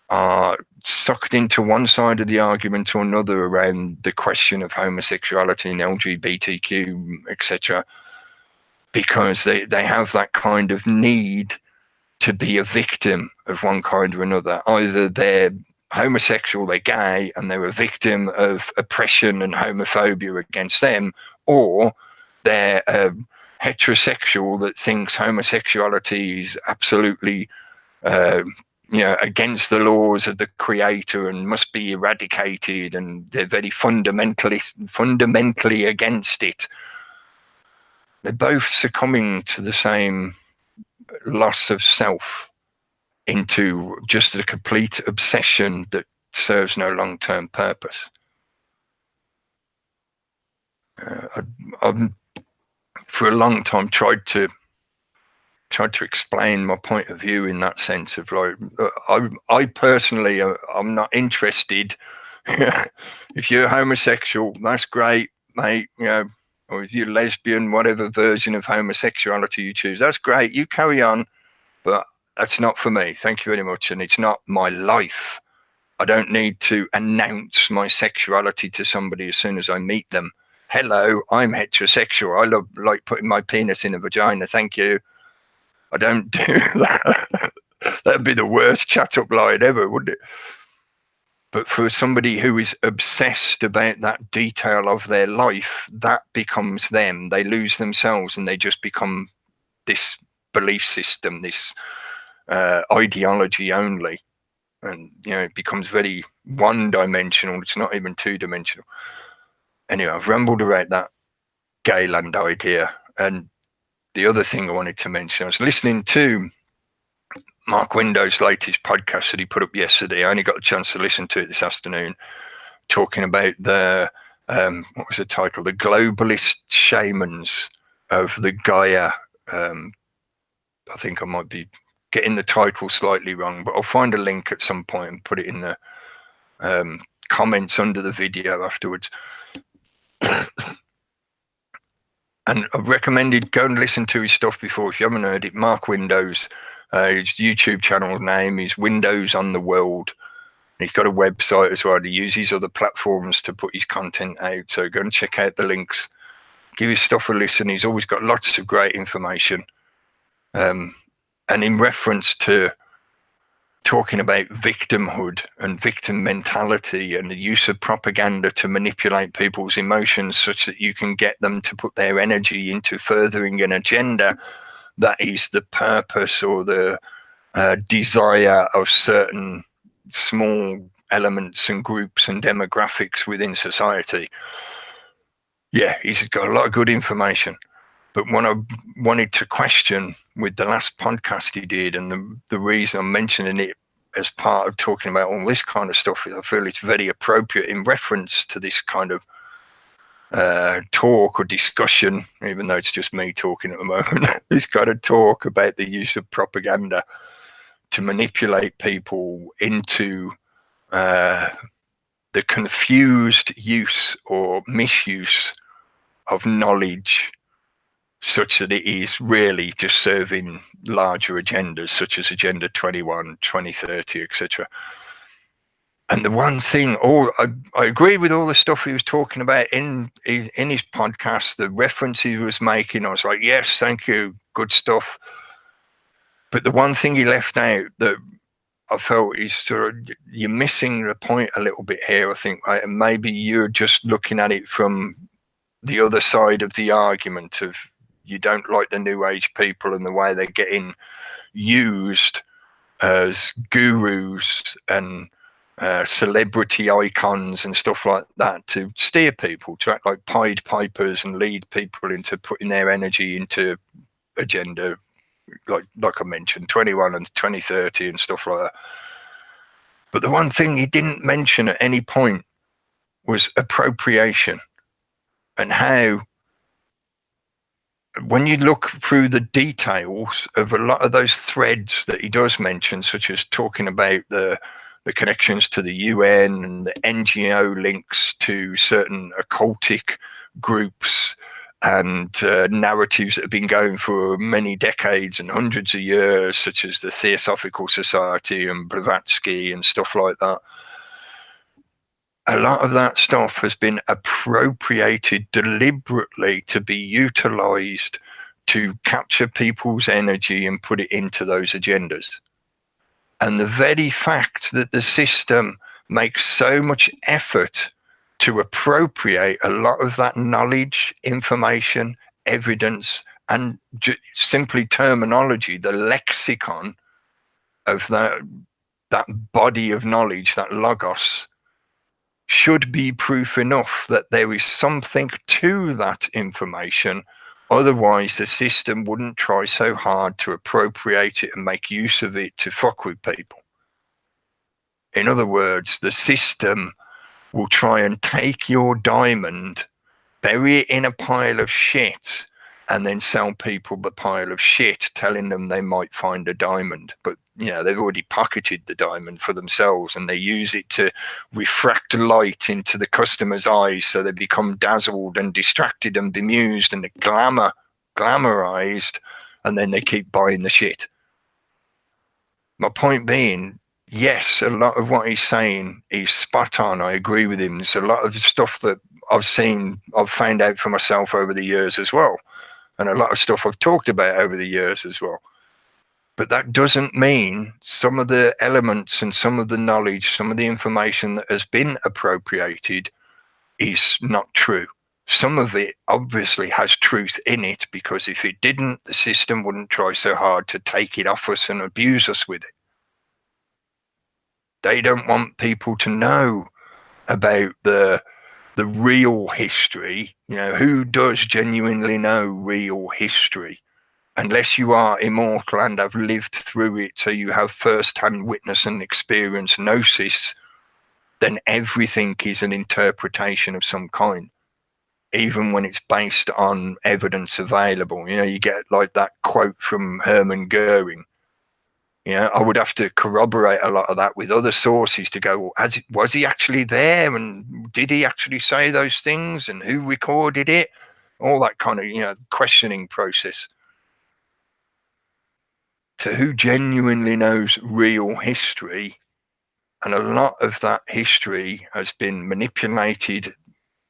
are sucked into one side of the argument or another around the question of homosexuality and LGBTQ, etc., because they have that kind of need to be a victim of one kind or another. Either they're homosexual, they're gay, and they're a victim of oppression and homophobia against them, or they're heterosexual that thinks homosexuality is absolutely against the laws of the creator and must be eradicated, and they're very fundamentally against it. They're both succumbing to the same loss of self into just a complete obsession that serves no long-term purpose. I've for a long time tried to explain my point of view in that sense of like, I personally, I'm not interested. If you're homosexual, that's great, mate. or if you're lesbian, whatever version of homosexuality you choose, that's great. You carry on, but that's not for me. Thank you very much. And it's not my life. I don't need to announce my sexuality to somebody as soon as I meet them. Hello, I'm heterosexual. I like putting my penis in a vagina. Thank you. I don't do that. That'd be the worst chat up line ever, wouldn't it? But for somebody who is obsessed about that detail of their life, that becomes them. They lose themselves and they just become this belief system, this ideology only. And, it becomes very one-dimensional. It's not even two-dimensional. Anyway, I've rambled about that gayland idea. And the other thing I wanted to mention, I was listening to Mark Window's latest podcast that he put up yesterday. I only got a chance to listen to it this afternoon, talking about the, what was the title? The globalist shamans of the Gaia. I think I might be getting the title slightly wrong, but I'll find a link at some point and put it in the comments under the video afterwards. And I've recommended go and listen to his stuff before if you haven't heard it. Mark Window's his YouTube channel name is Windows on the World. He's got a website as well. He uses other platforms to put his content out. So go and check out the links. Give his stuff a listen. He's always got lots of great information. And in reference to talking about victimhood and victim mentality and the use of propaganda to manipulate people's emotions such that you can get them to put their energy into furthering an agenda that is the purpose or the desire of certain small elements and groups and demographics within society. Yeah, he's got a lot of good information. But what I wanted to question with the last podcast he did, and the reason I'm mentioning it as part of talking about all this kind of stuff is I feel it's very appropriate in reference to this kind of talk or discussion, even though it's just me talking at the moment. This kind of talk about the use of propaganda to manipulate people into the confused use or misuse of knowledge, such that it is really just serving larger agendas such as Agenda 21, 2030, etc. And the one thing, I agree with all the stuff he was talking about in his podcast, the reference he was making. I was like, yes, thank you, good stuff. But the one thing he left out that I felt is sort of, you're missing the point a little bit here, I think, right? And maybe you're just looking at it from the other side of the argument of, you don't like the new age people and the way they're getting used as gurus and celebrity icons and stuff like that to steer people, to act like Pied Pipers and lead people into putting their energy into agenda, like I mentioned, 21 and 2030 and stuff like that. But the one thing he didn't mention at any point was appropriation, and how when you look through the details of a lot of those threads that he does mention, such as talking about the connections to the UN and the NGO links to certain occultic groups and narratives that have been going for many decades and hundreds of years, such as the Theosophical Society and Blavatsky and stuff like that. A lot of that stuff has been appropriated deliberately to be utilized to capture people's energy and put it into those agendas. And the very fact that the system makes so much effort to appropriate a lot of that knowledge, information, evidence, and simply terminology, the lexicon of that body of knowledge, that logos, should be proof enough that there is something to that information. Otherwise, the system wouldn't try so hard to appropriate it and make use of it to fuck with people. In other words, the system will try and take your diamond, bury it in a pile of shit, and then sell people the pile of shit, telling them they might find a diamond. But, you know, they've already pocketed the diamond for themselves, and they use it to refract light into the customer's eyes so they become dazzled and distracted and bemused and glamorized, and then they keep buying the shit. My point being, yes, a lot of what he's saying is spot on. I agree with him. There's a lot of stuff that I've found out for myself over the years as well. And a lot of stuff I've talked about over the years as well. But that doesn't mean some of the elements and some of the knowledge, some of the information that has been appropriated is not true. Some of it obviously has truth in it, because if it didn't, the system wouldn't try so hard to take it off us and abuse us with it. They don't want people to know about the real history. You know, who does genuinely know real history? Unless you are immortal and have lived through it, so you have first-hand witness and experience gnosis, then everything is an interpretation of some kind, even when it's based on evidence available. You know, you get like that quote from Hermann Goering. You know, I would have to corroborate a lot of that with other sources to go, well, was he actually there? And did he actually say those things? And who recorded it? All that kind of, you know, questioning process. So who genuinely knows real history? And a lot of that history has been manipulated,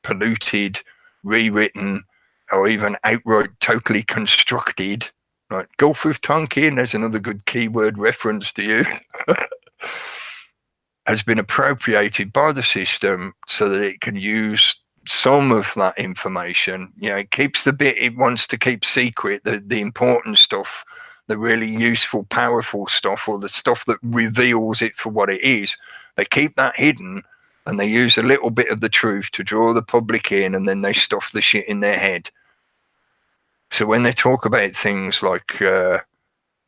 polluted, rewritten, or even outright totally constructed. Right, Gulf of Tonkin, there's another good keyword reference to you, has been appropriated by the system so that it can use some of that information. You know, it keeps the bit it wants to keep secret, the important stuff, the really useful, powerful stuff, or the stuff that reveals it for what it is. They keep that hidden, and they use a little bit of the truth to draw the public in, and then they stuff the shit in their head. So when they talk about things like the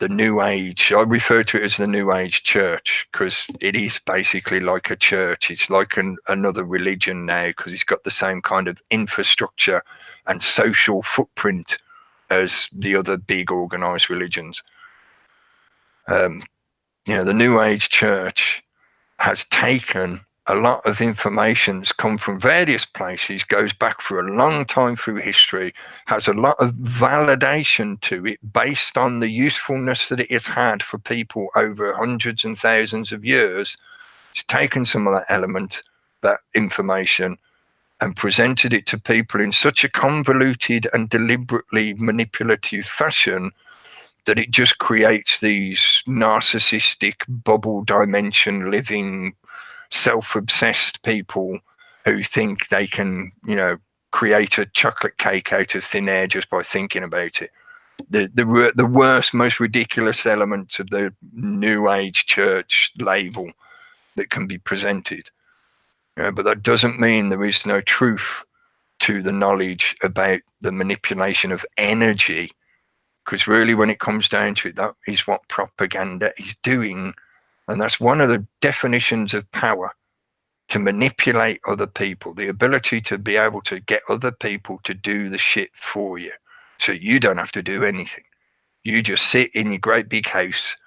New Age, I refer to it as the New Age church, because it is basically like a church. It's like another religion now, because it's got the same kind of infrastructure and social footprint as the other big organized religions. You know, the New Age church has taken a lot of information that's come from various places, goes back for a long time through history, has a lot of validation to it based on the usefulness that it has had for people over hundreds and thousands of years. It's taken some of that element, that information, and presented it to people in such a convoluted and deliberately manipulative fashion that it just creates these narcissistic bubble dimension living, self-obsessed people who think they can, you know, create a chocolate cake out of thin air just by thinking about it. The worst, most ridiculous elements of the New Age church label that can be presented. But that doesn't mean there is no truth to the knowledge about the manipulation of energy, because really when it comes down to it, that is what propaganda is doing. And that's one of the definitions of power, to manipulate other people, the ability to be able to get other people to do the shit for you. So you don't have to do anything. You just sit in your great big house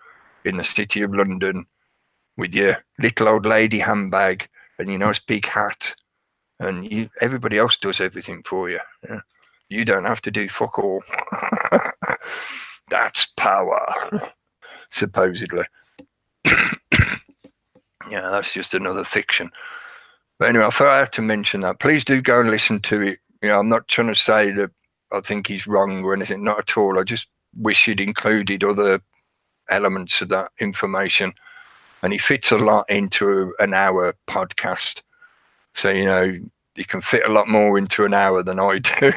in the city of London with your little old lady handbag and your nice big hat, and everybody else does everything for you. Yeah? You don't have to do fuck all. That's power, supposedly. Yeah, that's just another fiction. But anyway, I thought I have to mention that. Please do go and listen to it. You know, I'm not trying to say that I think he's wrong or anything, not at all. I just wish he'd included other elements of that information. And he fits a lot into an hour podcast. So, you know, you can fit a lot more into an hour than I do.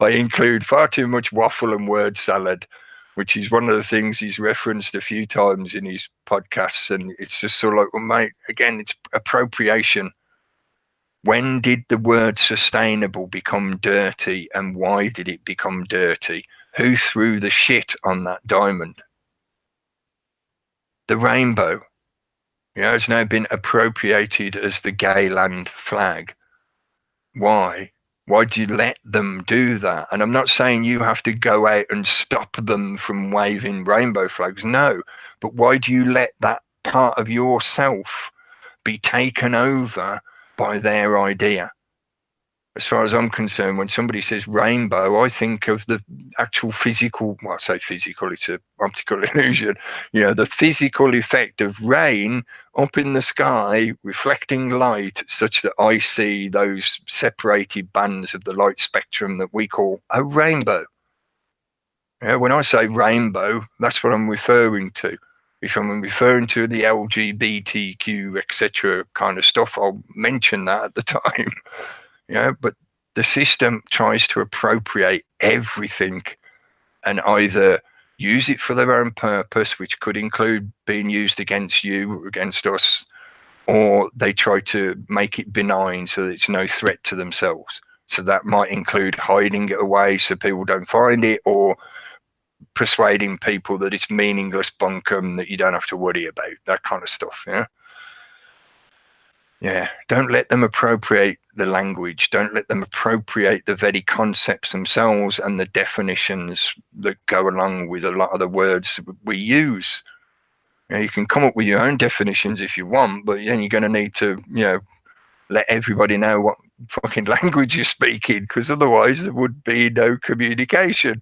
I include far too much waffle and word salad, which is one of the things he's referenced a few times in his podcasts. And it's just sort of like, well, mate, again, it's appropriation. When did the word sustainable become dirty, and why did it become dirty? Who threw the shit on that diamond? The rainbow, you know, has now been appropriated as the gayland flag. Why? Why do you let them do that? And I'm not saying you have to go out and stop them from waving rainbow flags. No, but why do you let that part of yourself be taken over by their idea? As far as I'm concerned, when somebody says rainbow, I think of the actual physical, well, I say physical, it's an optical illusion, the physical effect of rain up in the sky, reflecting light such that I see those separated bands of the light spectrum that we call a rainbow. When I say rainbow, that's what I'm referring to. If I'm referring to the LGBTQ, etc. kind of stuff, I'll mention that at the time. But the system tries to appropriate everything and either use it for their own purpose, which could include being used against you, against us, or they try to make it benign so that it's no threat to themselves. So that might include hiding it away so people don't find it, or persuading people that it's meaningless bunkum that you don't have to worry about, that kind of stuff. Yeah, don't let them appropriate the language. Don't let them appropriate the very concepts themselves and the definitions that go along with a lot of the words we use. You can come up with your own definitions if you want, but then you're going to need to, let everybody know what fucking language you're speaking, because otherwise there would be no communication.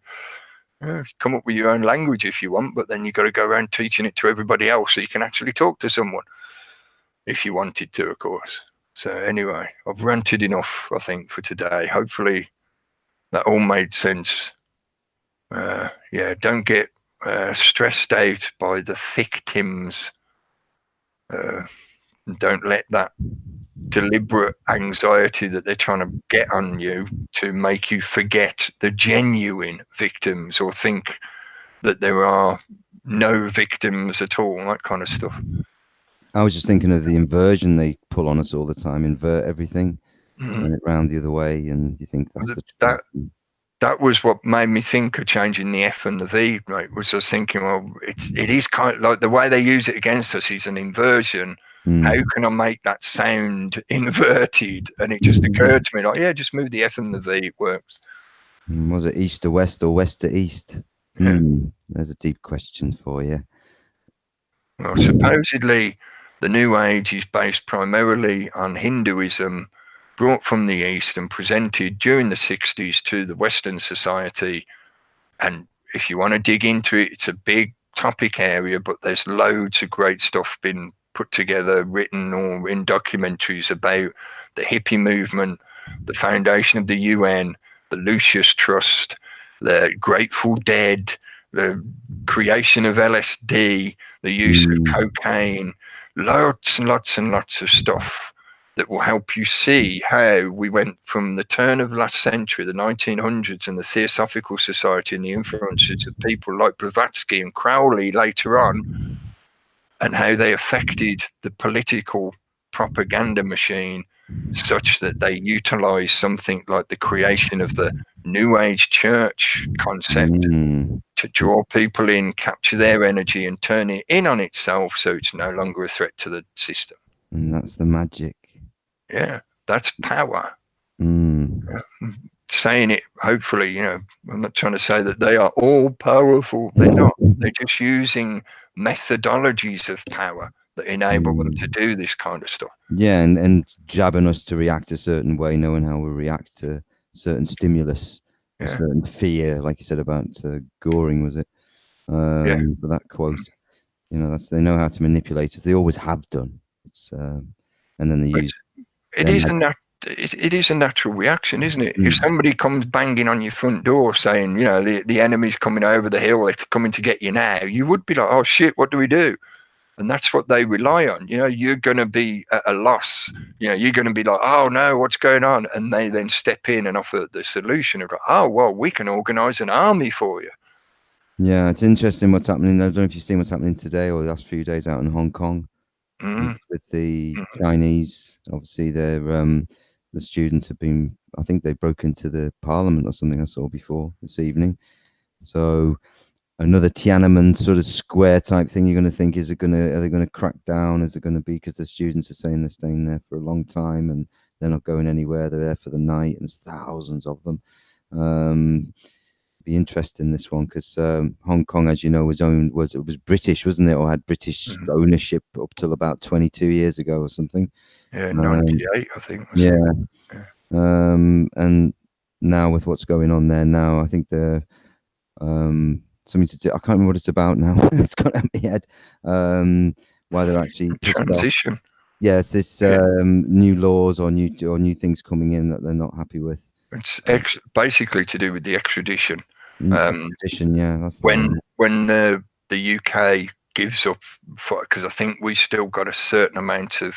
Come up with your own language if you want, but then you've got to go around teaching it to everybody else so you can actually talk to someone. If you wanted to, of course. So anyway, I've ranted enough, I think, for today. Hopefully that all made sense. Don't get stressed out by the fictims. Don't let that deliberate anxiety that they're trying to get on you to make you forget the genuine victims, or think that there are no victims at all, that kind of stuff. I was just thinking of the inversion they pull on us all the time. Invert everything, turn it round the other way, and you think that's the truth. That was what made me think of changing the F and the V. Right? Was I was thinking, well, it is kind of like the way they use it against us is an inversion. How can I make that sound inverted? And it just occurred to me, like, yeah, just move the F and the V. It works. Was it east to west or west to east? Yeah. There's a deep question for you. Well, supposedly, the New Age is based primarily on Hinduism, brought from the East and presented during the 60s to the Western society. And if you want to dig into it, it's a big topic area, but there's loads of great stuff been put together, written or in documentaries about the hippie movement, the foundation of the UN, the Lucius Trust, the Grateful Dead, the creation of LSD, the use of cocaine, lots and lots and lots of stuff that will help you see how we went from the turn of last century, the 1900s, and the Theosophical Society and the influences of people like Blavatsky and Crowley later on, and how they affected the political propaganda machine such that they utilize something like the creation of the New Age church concept to draw people in, capture their energy, and turn it in on itself so it's no longer a threat to the system. And that's the magic. Yeah, that's power. Saying it, hopefully, I'm not trying to say that they are all powerful. They're not. They're just using methodologies of power that enable them to do this kind of stuff. Yeah, and jabbing us to react a certain way, knowing how we react to certain stimulus, a certain fear, like you said about Goring, was it? For that quote, they know how to manipulate us. They always have done. And then they use. It is a natural reaction, isn't it? If somebody comes banging on your front door saying, the enemy's coming over the hill, they're coming to get you now, you would be like, oh shit, what do we do? And that's what they rely on. You're going to be at a loss. You're going to be like, oh no, what's going on? And they then step in and offer the solution of, oh, well, we can organize an army for you. Yeah, it's interesting what's happening. I don't know if you've seen what's happening today or the last few days out in Hong Kong with the Chinese. Obviously, the students have been, I think they broke into the parliament or something I saw before this evening. So another Tiananmen sort of square type thing. You're going to think, are they going to crack down? Is it going to be because the students are saying they're staying there for a long time and They're not going anywhere. They're there for the night, and there's thousands of them. Be interesting, this one, because Hong Kong, as you know, was British, wasn't it, or had British ownership up till about 22 years ago or something. Yeah, 98, I think. Yeah. And now with what's going on there now, I think the something to do. I can't remember what it's about now. It's gone out of my head. Why they're actually transition. Off. Yeah, it's this new laws or new things coming in that they're not happy with. It's basically to do with the extradition. Extradition, yeah. That's when the UK gives up, because I think we still got a certain amount of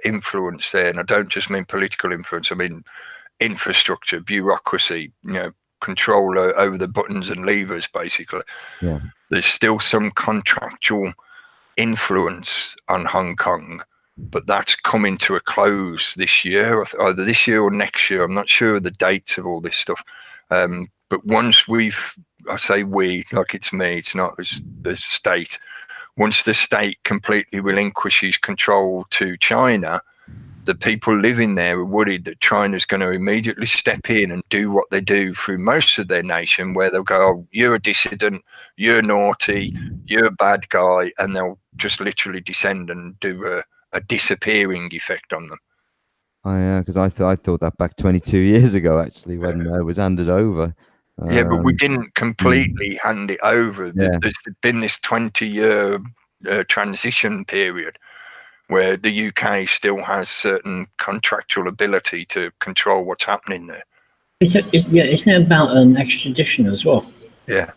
influence there, and I don't just mean political influence. I mean infrastructure, bureaucracy, control over the buttons and levers, basically. Yeah. There's still some contractual influence on Hong Kong, but that's coming to a close this year, either this year or next year. I'm not sure of the dates of all this stuff. But once I say we, like it's me, it's not the state. Once the state completely relinquishes control to China, the people living there are worried that China's going to immediately step in and do what they do through most of their nation, where they'll go, oh, you're a dissident, you're naughty, you're a bad guy, and they'll just literally descend and do a disappearing effect on them. Because I thought that back 22 years ago, actually, when it was handed over. Yeah, but we didn't completely hand it over. Yeah. There's been this 20-year transition period where the UK still has certain contractual ability to control what's happening there. Isn't it about extradition as well? Yeah.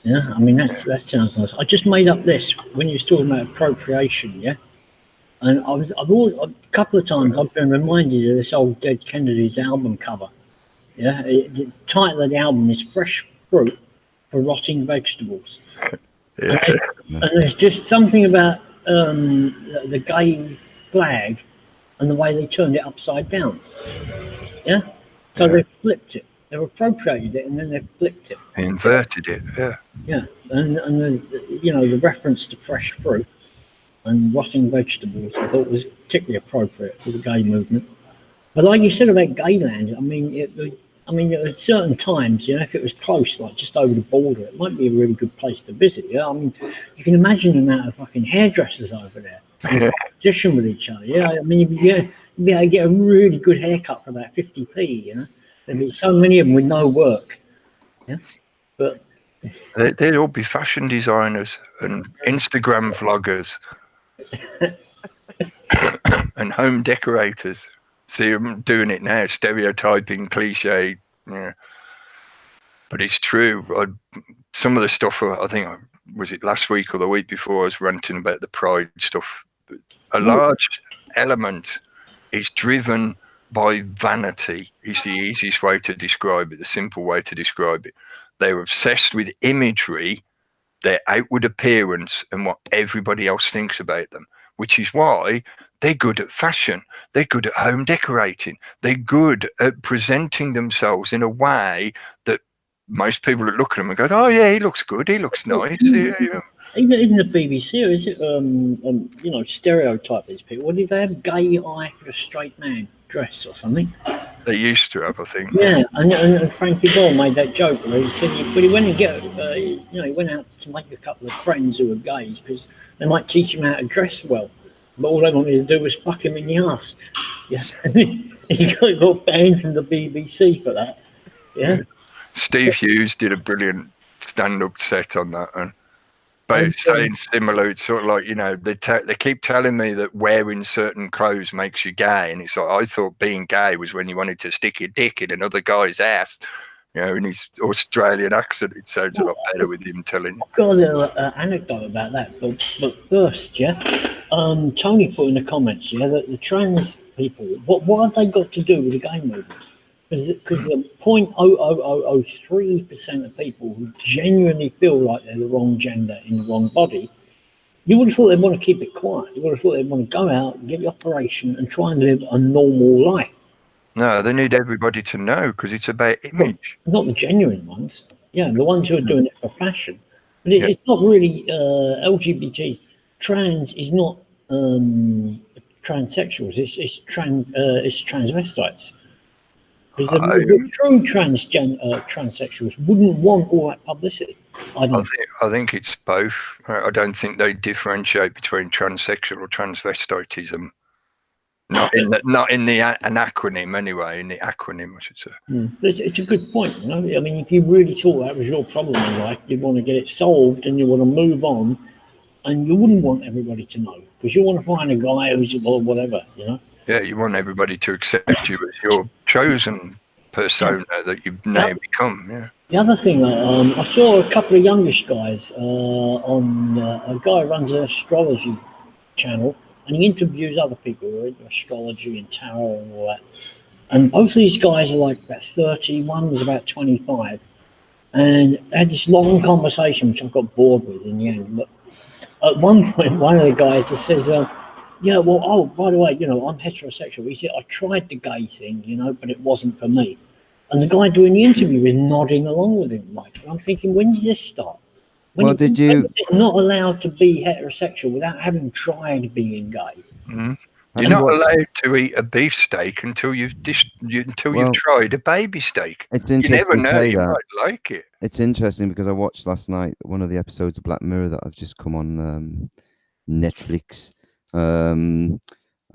Yeah, I mean, that sounds nice. I just made up this when you was talking about appropriation, yeah? And a couple of times I've been reminded of this old Dead Kennedy's album cover. Yeah, the title of the album is Fresh Fruit for Rotting Vegetables. Yeah. And there's just something about the gay flag and the way they turned it upside down. Yeah? So they flipped it. They appropriated it and then they flipped it. They inverted it, yeah. Yeah, and the reference to fresh fruit and rotting vegetables I thought was particularly appropriate for the gay movement. But like you said about gayland, I mean, at certain times, if it was close, like just over the border, it might be a really good place to visit. Yeah, I mean, you can imagine the amount of fucking hairdressers over there, competition with each other. Yeah, I mean, you'd be able to get a really good haircut for about 50p. There'd be so many of them with no work. Yeah, but they'd all be fashion designers and Instagram vloggers and home decorators. See, I'm doing it now, stereotyping, cliche. Yeah, but it's true. Some of the stuff, I think, was it last week or the week before, I was ranting about the pride stuff. A large element is driven by vanity. Is the easiest way to describe it, the simple way to describe it. They're obsessed with imagery, their outward appearance, and what everybody else thinks about them, which is why they're good at fashion. They're good at home decorating. They're good at presenting themselves in a way that most people look at them and go, oh, yeah, he looks good. He looks nice. Yeah. Even the BBC, is it, stereotype these people. Did they have gay eye for a straight man dress or something? They used to have, I think. Yeah, and Frankie Ball made that joke where he said, but he went and he went out to make a couple of friends who were gays because they might teach him how to dress well. But all they wanted to do was fuck him in the ass. Yeah. He got banned from the BBC for that. Yeah. Steve Hughes did a brilliant stand-up set on that, but it's saying similar. It's sort of like, they keep telling me that wearing certain clothes makes you gay, and it's like, I thought being gay was when you wanted to stick your dick in another guy's ass. In his Australian accent, it sounds a lot better with him telling you. I've got a little anecdote about that, but first, yeah, Tony put in the comments, yeah, that the trans people, what have they got to do with the gay movement? Because the 0.00003% of people who genuinely feel like they're the wrong gender in the wrong body, you would have thought they'd want to keep it quiet. You would have thought they'd want to go out, get the operation, and try and live a normal life. No, they need everybody to know because it's about image. Not the genuine ones. Yeah, the ones who are doing it for fashion. But it's not really LGBT. Trans is not transsexuals. It's transvestites. Because the true transsexuals wouldn't want all that publicity. I think it's both. I don't think they differentiate between transsexual or transvestitism. Not in an acronym anyway. In the acronym, I should say. It's a good point. You know, I mean, if you really thought that was your problem in life, you'd want to get it solved and you want to move on, and you wouldn't want everybody to know because you want to find a guy who's or whatever. You know. Yeah, you want everybody to accept you as your chosen persona that you've now become. Yeah. The other thing, I saw a couple of youngish guys on a guy who runs an astrology channel, and he interviews other people who are into astrology and tarot and all that. And both of these guys are like about 30. One was about 25, and they had this long conversation, which I got bored with in the end. But at one point, one of the guys just says, "Yeah, well, oh, by the way, you know, I'm heterosexual." He said, "I tried the gay thing, you know, but it wasn't for me." And the guy doing the interview was nodding along with him. Like, and I'm thinking, when did this start? When did you not allowed to be heterosexual without having tried being gay? Mm-hmm. You're not allowed to eat a beefsteak until you've tried a baby steak. It's interesting. You never know, you might like it. It's interesting because I watched last night one of the episodes of Black Mirror that I've just come on Netflix.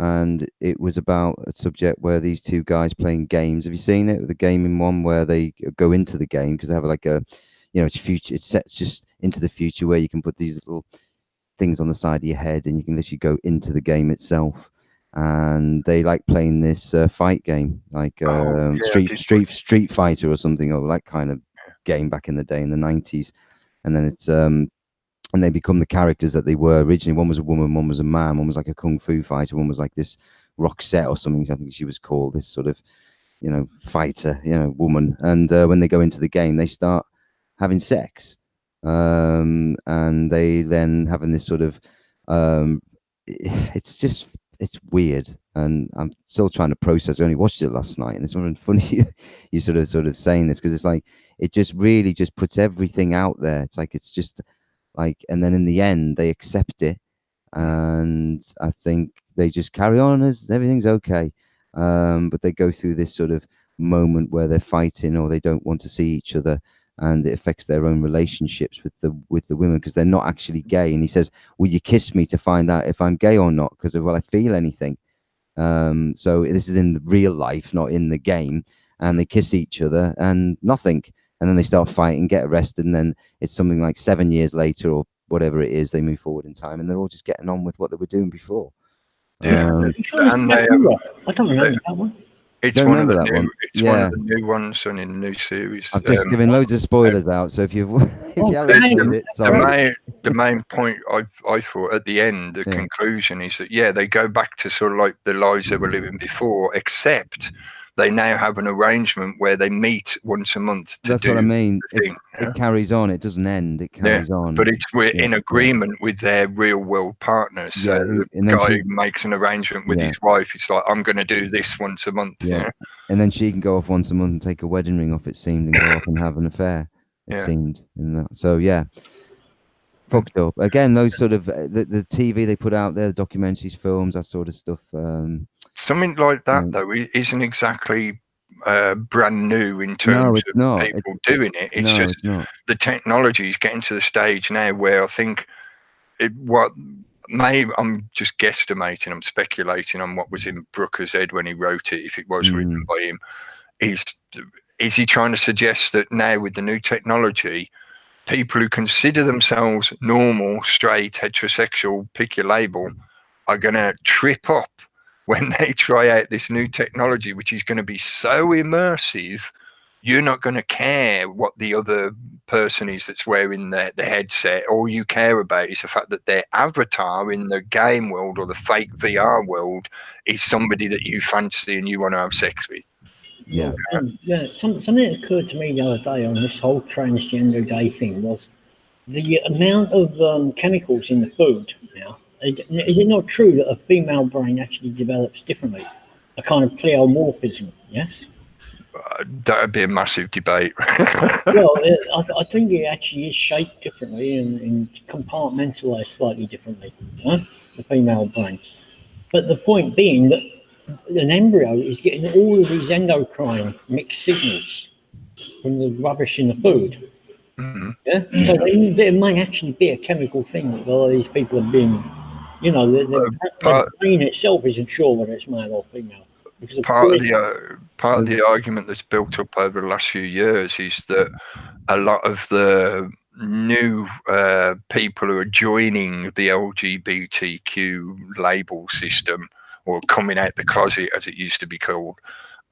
And it was about a subject where these two guys playing games. Have you seen it? The game in one where they go into the game because they have like a, you know, it's future. It's set just into the future where you can put these little things on the side of your head and you can literally go into the game itself. And they like playing this fight game, like Street Fighter or something, or that kind of game back in the day in the 90s. And then it's and they become the characters that they were originally. One was a woman, one was a man, one was like a kung fu fighter, one was like this Roxette or something, I think she was called, this sort of, you know, fighter, you know, woman. And when they go into the game, they start having sex. And they then having this sort of, it's weird. And I'm still trying to process. I only watched it last night, and it's sort of funny you sort of saying this, because it's like, it just really just puts everything out there. It's like, it's just like, and then in the end they accept it, and I think they just carry on as everything's okay, but they go through this sort of moment where they're fighting or they don't want to see each other, and it affects their own relationships with the women because they're not actually gay. And he says, will you kiss me to find out if I'm gay or not, because will I feel anything? So this is in the real life, not in the game. And they kiss each other and nothing. And then they start fighting, get arrested, and then it's something like 7 years later or whatever it is, they move forward in time, and they're all just getting on with what they were doing before. Yeah, and I don't remember that one. It's one of the new ones and in the new series. I've just given loads of spoilers out, so if you haven't seen it, sorry. The main point I thought at the end, the conclusion is that they go back to sort of like the lives they were living before, except they now have an arrangement where they meet once a month to That's do what I mean. it carries on. It doesn't end. It carries on. But we're in agreement with their real world partners. So the guy makes an arrangement with his wife. It's like, I'm going to do this once a month. Yeah. And then she can go off once a month and take a wedding ring off, it seemed, and go off and have an affair, it seemed. So, fucked up. Again, those sort of, the TV they put out there, the documentaries, films, that sort of stuff. Something like that, though, isn't exactly brand new in terms of people doing it. It's just the technology is getting to the stage now where I think I'm just guesstimating, I'm speculating on what was in Brooker's head when he wrote it, if it was written by him. Is he trying to suggest that now with the new technology, people who consider themselves normal, straight, heterosexual, pick your label, are going to trip up when they try out this new technology, which is going to be so immersive, you're not going to care what the other person is that's wearing the headset. All you care about is the fact that their avatar in the game world or the fake VR world is somebody that you fancy and you want to have sex with. Yeah. Something that occurred to me the other day on this whole transgender gay thing was the amount of chemicals in the food now. Is it not true that a female brain actually develops differently? A kind of pleomorphism, yes? That would be a massive debate. Well, I think it actually is shaped differently and compartmentalized slightly differently, the female brain. But the point being that an embryo is getting all of these endocrine mixed signals from the rubbish in the food. Yeah. So there might actually be a chemical thing that a lot of these people have been, you know, the brain itself isn't sure whether it's male or female. Because of part of the argument that's built up over the last few years is that a lot of the new people who are joining the LGBTQ label system, or coming out the closet as it used to be called,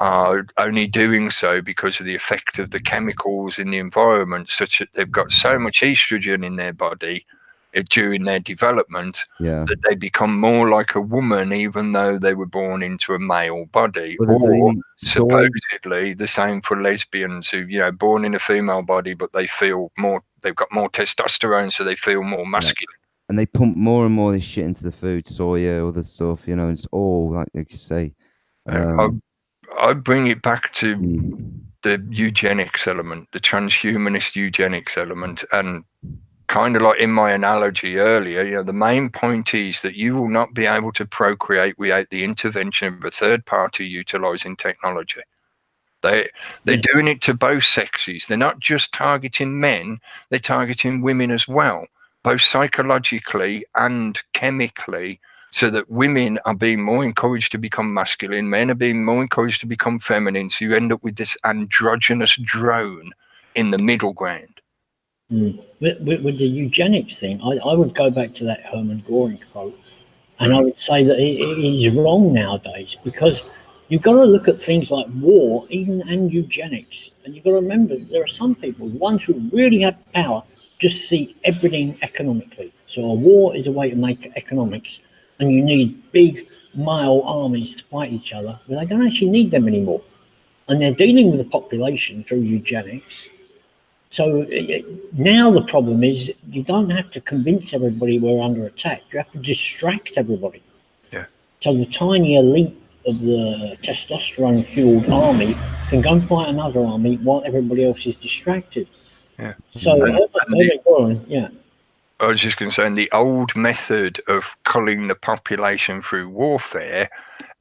are only doing so because of the effect of the chemicals in the environment, such that they've got so much estrogen in their body during their development that they become more like a woman even though they were born into a male body. Or supposedly the same for lesbians who, you know, born in a female body, but they feel more, they've got more testosterone, so they feel more masculine. And they pump more and more of this shit into the food, soya, all this stuff, you know, it's all, like you say. I bring it back to the eugenics element, the transhumanist eugenics element, and kind of like in my analogy earlier, you know, the main point is that you will not be able to procreate without the intervention of a third party utilizing technology. They're doing it to both sexes. They're not just targeting men, they're targeting women as well, both psychologically and chemically, so that women are being more encouraged to become masculine, men are being more encouraged to become feminine, so you end up with this androgynous drone in the middle ground. With the eugenics thing, I would go back to that Hermann Göring quote, and I would say that it is wrong nowadays, because you've got to look at things like war, even, and eugenics, and you've got to remember that there are some people, the ones who really have power, just see everything economically. So a war is a way to make economics, and you need big male armies to fight each other, but they don't actually need them anymore, and they're dealing with the population through eugenics. So now the problem is you don't have to convince everybody we're under attack. You have to distract everybody. Yeah. So the tiny elite of the testosterone-fueled army can go and fight another army while everybody else is distracted. Yeah. So, I was just going to say, and the old method of culling the population through warfare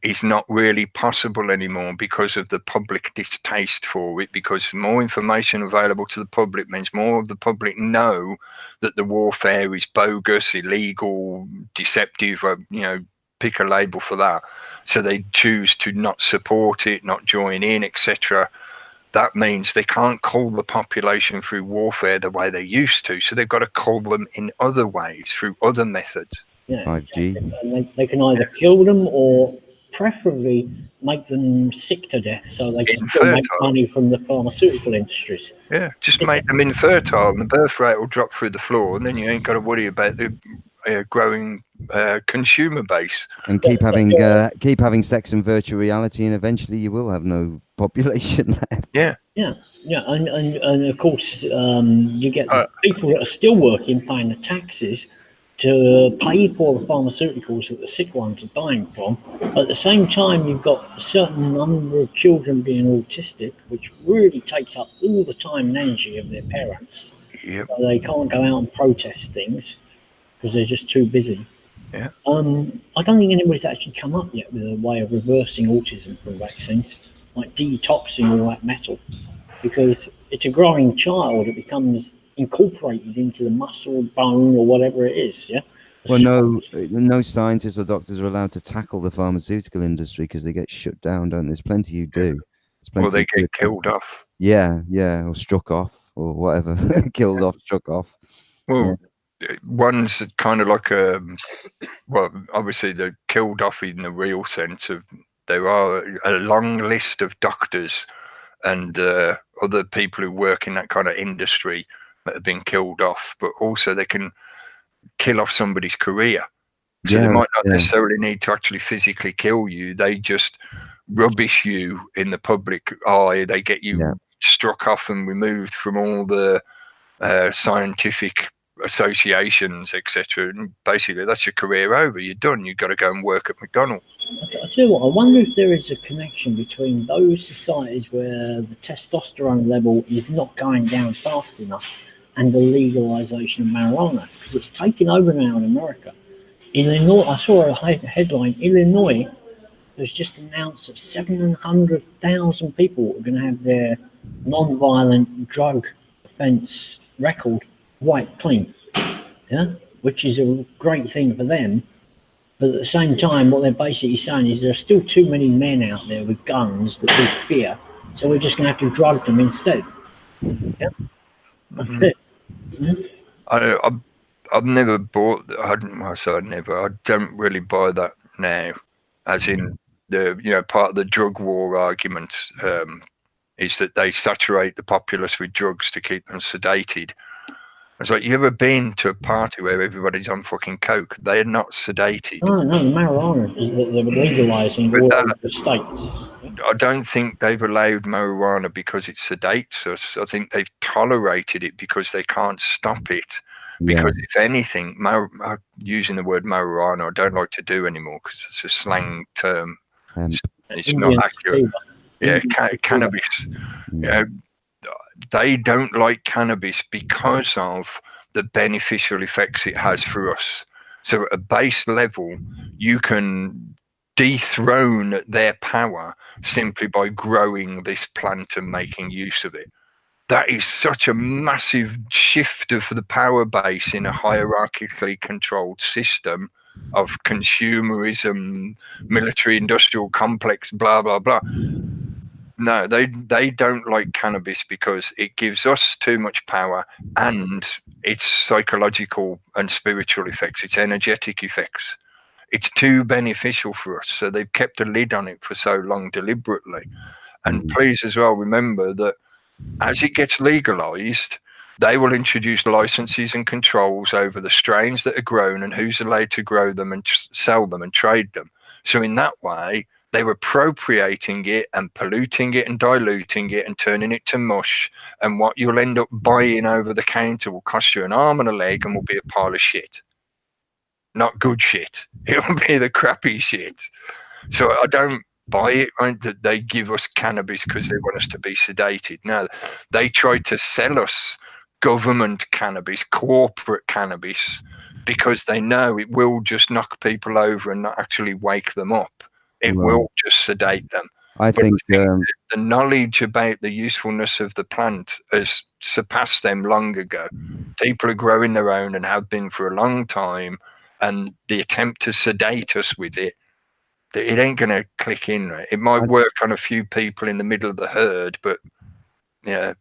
is not really possible anymore because of the public distaste for it, because more information available to the public means more of the public know that the warfare is bogus, illegal, deceptive, or, you know, pick a label for that. So they choose to not support it, not join in, etc. That means they can't cull the population through warfare the way they used to. So they've got to cull them in other ways, through other methods. Yeah, 5G. Exactly. And they can either kill them or preferably make them sick to death so they can still make money from the pharmaceutical industries. Yeah, just make them infertile and the birth rate will drop through the floor, and then you ain't got to worry about the growing consumer base. And keep having sex in virtual reality, and eventually you will have no population left. Yeah. And of course you get people that are still working, paying the taxes to pay for the pharmaceuticals that the sick ones are dying from. At the same time, you've got a certain number of children being autistic, which really takes up all the time and energy of their parents. Yep. So they can't go out and protest things because they're just too busy. Yeah. I don't think anybody's actually come up yet with a way of reversing autism through vaccines, like detoxing all that metal, because it's a growing child. It becomes incorporated into the muscle, bone, or whatever it is. Yeah. Well, no scientists or doctors are allowed to tackle the pharmaceutical industry because they get shut down, don't they? There's plenty who do. Well, they get killed off. Yeah, or struck off, or whatever. Killed off, struck off. Well, one's kind of like well, obviously they're killed off in the real sense of there are a long list of doctors and other people who work in that kind of industry that have been killed off, but also they can kill off somebody's career. So they might not necessarily need to actually physically kill you. They just rubbish you in the public eye. They get you struck off and removed from all the scientific associations, etc. And basically that's your career over. You're done. You've got to go and work at McDonald's. I tell you what, I wonder if there is a connection between those societies where the testosterone level is not going down fast enough and the legalization of marijuana, because it's taken over now in America. Illinois, I saw a headline, Illinois has just announced that 700,000 people are going to have their non-violent drug offence record wiped clean, yeah, which is a great thing for them. But at the same time, what they're basically saying is there are still too many men out there with guns that we fear, so we're just going to have to drug them instead. Yeah. I've never bought. I don't really buy that now, as in the part of the drug war argument is that they saturate the populace with drugs to keep them sedated. It's like, you ever been to a party where everybody's on fucking coke? They're not sedated. Oh no, the marijuana is that they're legalising all over the states. I don't think they've allowed marijuana because it sedates us. I think they've tolerated it because they can't stop it. Because if anything, using the word marijuana, I don't like to do anymore because it's a slang term. It's not accurate. Yeah, cannabis. They don't like cannabis because of the beneficial effects it has for us. So at a base level, you can dethrone their power simply by growing this plant and making use of it. That is such a massive shift of the power base in a hierarchically controlled system of consumerism, military industrial complex, blah, blah, blah. No, they don't like cannabis because it gives us too much power, and its psychological and spiritual effects, its energetic effects. It's too beneficial for us. So they've kept a lid on it for so long deliberately. And please as well remember that as it gets legalized, they will introduce licenses and controls over the strains that are grown and who's allowed to grow them and sell them and trade them. So in that way, they're appropriating it and polluting it and diluting it and turning it to mush. And what you'll end up buying over the counter will cost you an arm and a leg and will be a pile of shit. Not good shit. It'll be the crappy shit. So I don't buy it, right, that they give us cannabis because they want us to be sedated. No, they try to sell us government cannabis, corporate cannabis, because they know it will just knock people over and not actually wake them up. It will just sedate them. I think the knowledge about the usefulness of the plant has surpassed them long ago. People are growing their own and have been for a long time, and the attempt to sedate us with it ain't going to click in. Right? It might work on a few people in the middle of the herd, but yeah,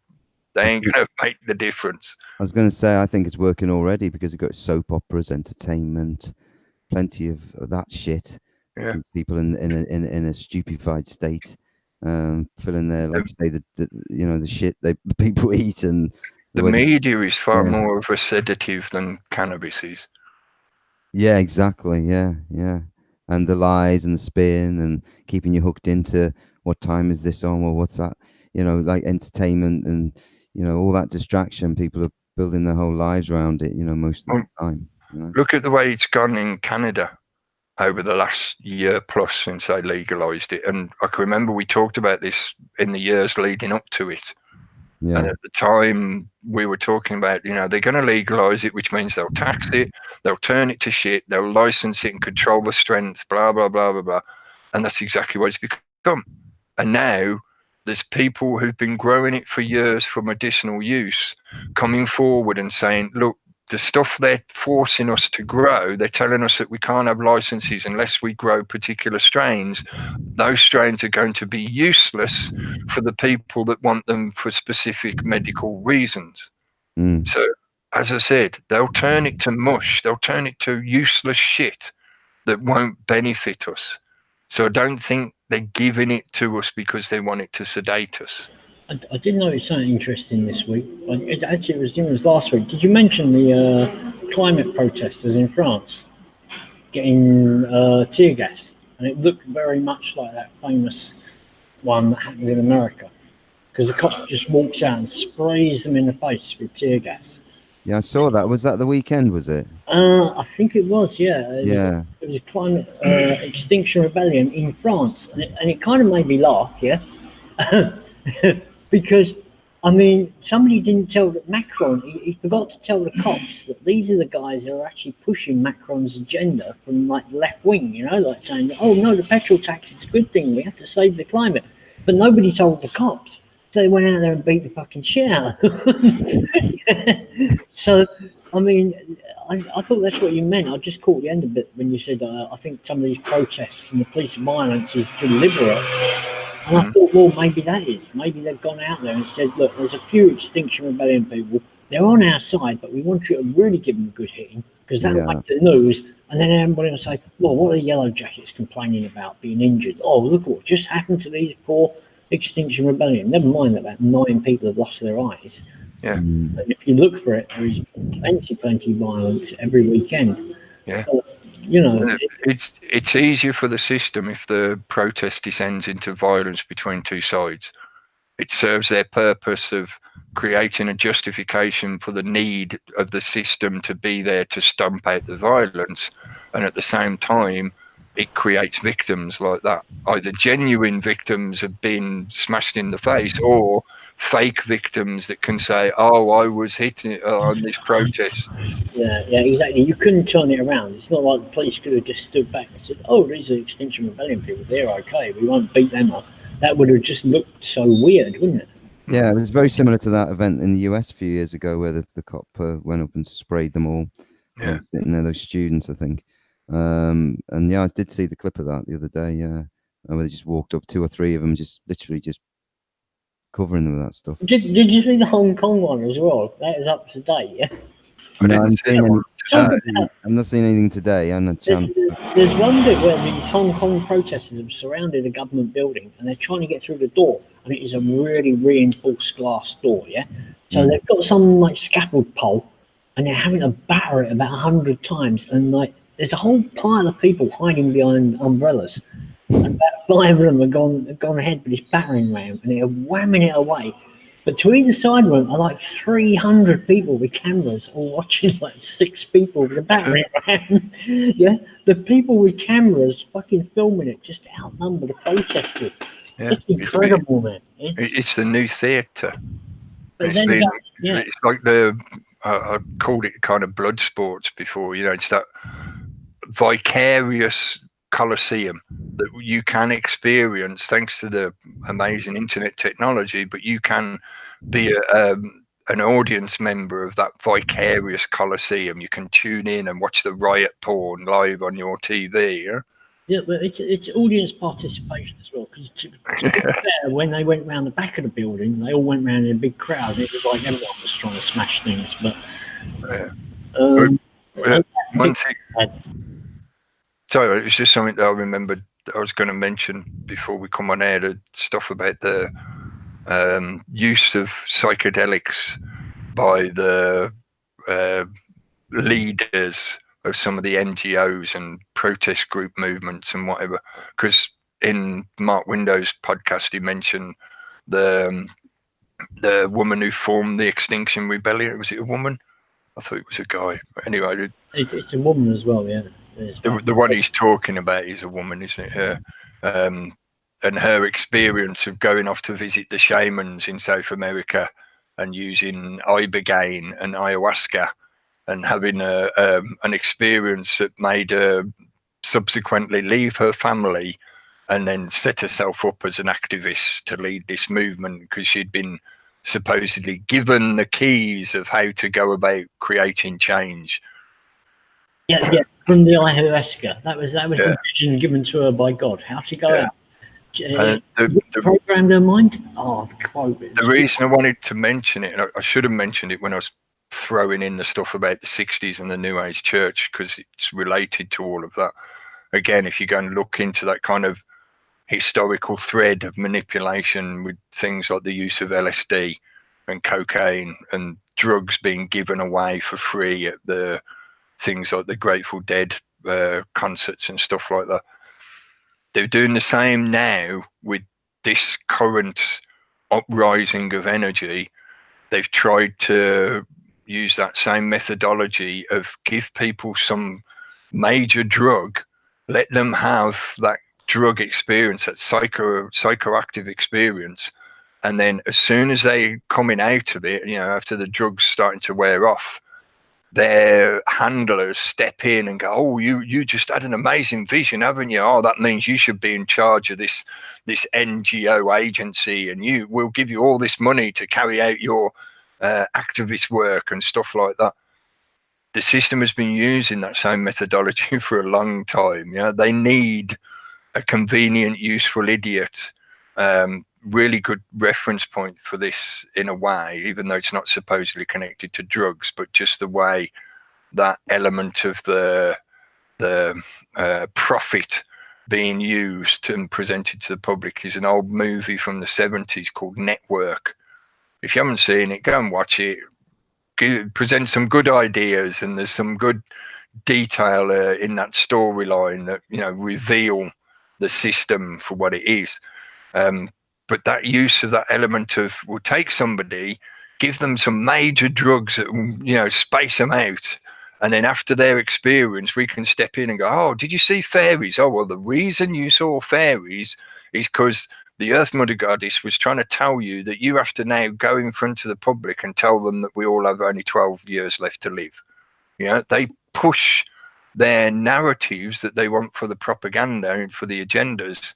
they ain't going to make the difference. I was going to say, I think it's working already because you've got soap operas, entertainment, plenty of that shit. Yeah. People in a stupefied state, filling their, like say, the shit the people eat, and the media is far more of a sedative than cannabis is. Yeah, exactly. Yeah, and the lies and the spin and keeping you hooked into what time is this on or what's that, like entertainment and all that distraction. People are building their whole lives around it, most of the time. Look at the way it's gone in Canada over the last year plus since they legalized it. And I can remember we talked about this in the years leading up to it. Yeah. And at the time we were talking about, they're going to legalize it, which means they'll tax it, they'll turn it to shit, they'll license it and control the strength, blah, blah, blah, blah, blah. And that's exactly what it's become. And now there's people who've been growing it for years for medicinal use coming forward and saying, look, the stuff they're forcing us to grow, they're telling us that we can't have licenses unless we grow particular strains. Those strains are going to be useless for the people that want them for specific medical reasons. So, as I said, they'll turn it to mush. They'll turn it to useless shit that won't benefit us. So I don't think they're giving it to us because they want it to sedate us. I did notice something interesting this week. It was last week. Did you mention the climate protesters in France getting tear gassed? And it looked very much like that famous one that happened in America, because the cop just walks out and sprays them in the face with tear gas. Yeah, I saw that. Was that the weekend, was it? I think it was, yeah. It was a climate extinction rebellion in France. And it kind of made me laugh, yeah. Because I mean, somebody didn't tell Macron, he forgot to tell the cops that these are the guys who are actually pushing Macron's agenda from like left wing, you know, like saying, oh no, the petrol tax is a good thing, we have to save the climate. But nobody told the cops. So they went out there and beat the fucking shit out of them. So, I mean, I thought that's what you meant. I just caught the end of it when you said, I think some of these protests and the police violence is deliberate. And I thought, well, maybe that is. Maybe they've gone out there and said, look, there's a few Extinction Rebellion people. They're on our side, but we want you to really give them a good hitting because that'll make the news. And then everybody will say, well, what are the Yellow Jackets complaining about being injured? Oh, look what just happened to these poor Extinction Rebellion. Never mind that about 9 people have lost their eyes. Yeah. And if you look for it, there is plenty violence every weekend. Yeah. So, you know, it's easier for the system if the protest descends into violence between two sides. It serves their purpose of creating a justification for the need of the system to be there to stamp out the violence, and at the same time it creates victims like that, either genuine victims have been smashed in the face or fake victims that can say, oh, I was hit on this protest. Yeah, exactly. You couldn't turn it around. It's not like the police could have just stood back and said, oh, these are Extinction Rebellion people, they're okay, we won't beat them up. That would have just looked so weird, wouldn't it? Yeah, it was very similar to that event in the US a few years ago where the cop went up and sprayed them all. Yeah. Sitting there, those students, I think. And yeah, I did see the clip of that the other day, where they just walked up, 2 or 3 of them, just literally just covering them with that stuff. Did you see the Hong Kong one as well? That is up to date, yeah? No, I'm not seeing anything today. There's one bit where these Hong Kong protesters have surrounded a government building and they're trying to get through the door, and it is a really reinforced glass door, yeah? So they've got some like scaffold pole and they're having to batter it about 100 times, and like there's a whole pile of people hiding behind umbrellas. And about 5 of them have gone ahead with this battering ram and they're whamming it away. But to either side of them are like 300 people with cameras, all watching like 6 people with a battering ram. Yeah, the people with cameras fucking filming it just outnumber the protesters. Yeah, it's incredible, man. It's the new theatre. It's like I called it kind of blood sports before. You know, it's that vicarious Colosseum that you can experience thanks to the amazing internet technology, but you can be an audience member of that vicarious Colosseum. You can tune in and watch the riot porn live on your TV. Yeah, but it's audience participation as well, because to be fair, when they went round the back of the building, they all went round in a big crowd. It was like everyone was trying to smash things, but one thing. Sorry, it was just something that I remembered I was going to mention before we come on air, the stuff about the use of psychedelics by the leaders of some of the NGOs and protest group movements and whatever. Because in Mark Window's podcast, he mentioned the woman who formed the Extinction Rebellion. Was it a woman? I thought it was a guy. But anyway, it's a woman as well, yeah. The one he's talking about is a woman, isn't it? And her experience of going off to visit the shamans in South America and using ibogaine and ayahuasca and having an experience that made her subsequently leave her family and then set herself up as an activist to lead this movement because she'd been supposedly given the keys of how to go about creating change. Yeah, from the ayahuasca. That was the vision given to her by God. How to go out. Programmed her mind. Oh, the quote. The reason I wanted to mention it, and I should have mentioned it when I was throwing in the stuff about the 60s and the New Age Church, because it's related to all of that. Again, if you go and look into that kind of historical thread of manipulation with things like the use of LSD and cocaine and drugs being given away for free at the things like the Grateful Dead concerts and stuff like that. They're doing the same now with this current uprising of energy. They've tried to use that same methodology of give people some major drug, let them have that drug experience, that psychoactive experience, And then as soon as they're coming out of it, after the drugs starting to wear off, their handlers step in and go, oh, you just had an amazing vision, haven't you? Oh, that means you should be in charge of this NGO agency, and we'll give you all this money to carry out your activist work and stuff like that. The system has been using that same methodology for a long time. They need a convenient, useful idiot. Really good reference point for this in a way, even though it's not supposedly connected to drugs, but just the way that element of the profit being used and presented to the public is an old movie from the 70s called Network. If you haven't seen it, go and watch it. Present some good ideas, and there's some good detail in that storyline that reveal the system for what it is. But that use of that element of, we'll take somebody, give them some major drugs that will, space them out. And then after their experience, we can step in and go, oh, did you see fairies? Oh, well, the reason you saw fairies is because the Earth Mother Goddess was trying to tell you that you have to now go in front of the public and tell them that we all have only 12 years left to live. They push their narratives that they want for the propaganda and for the agendas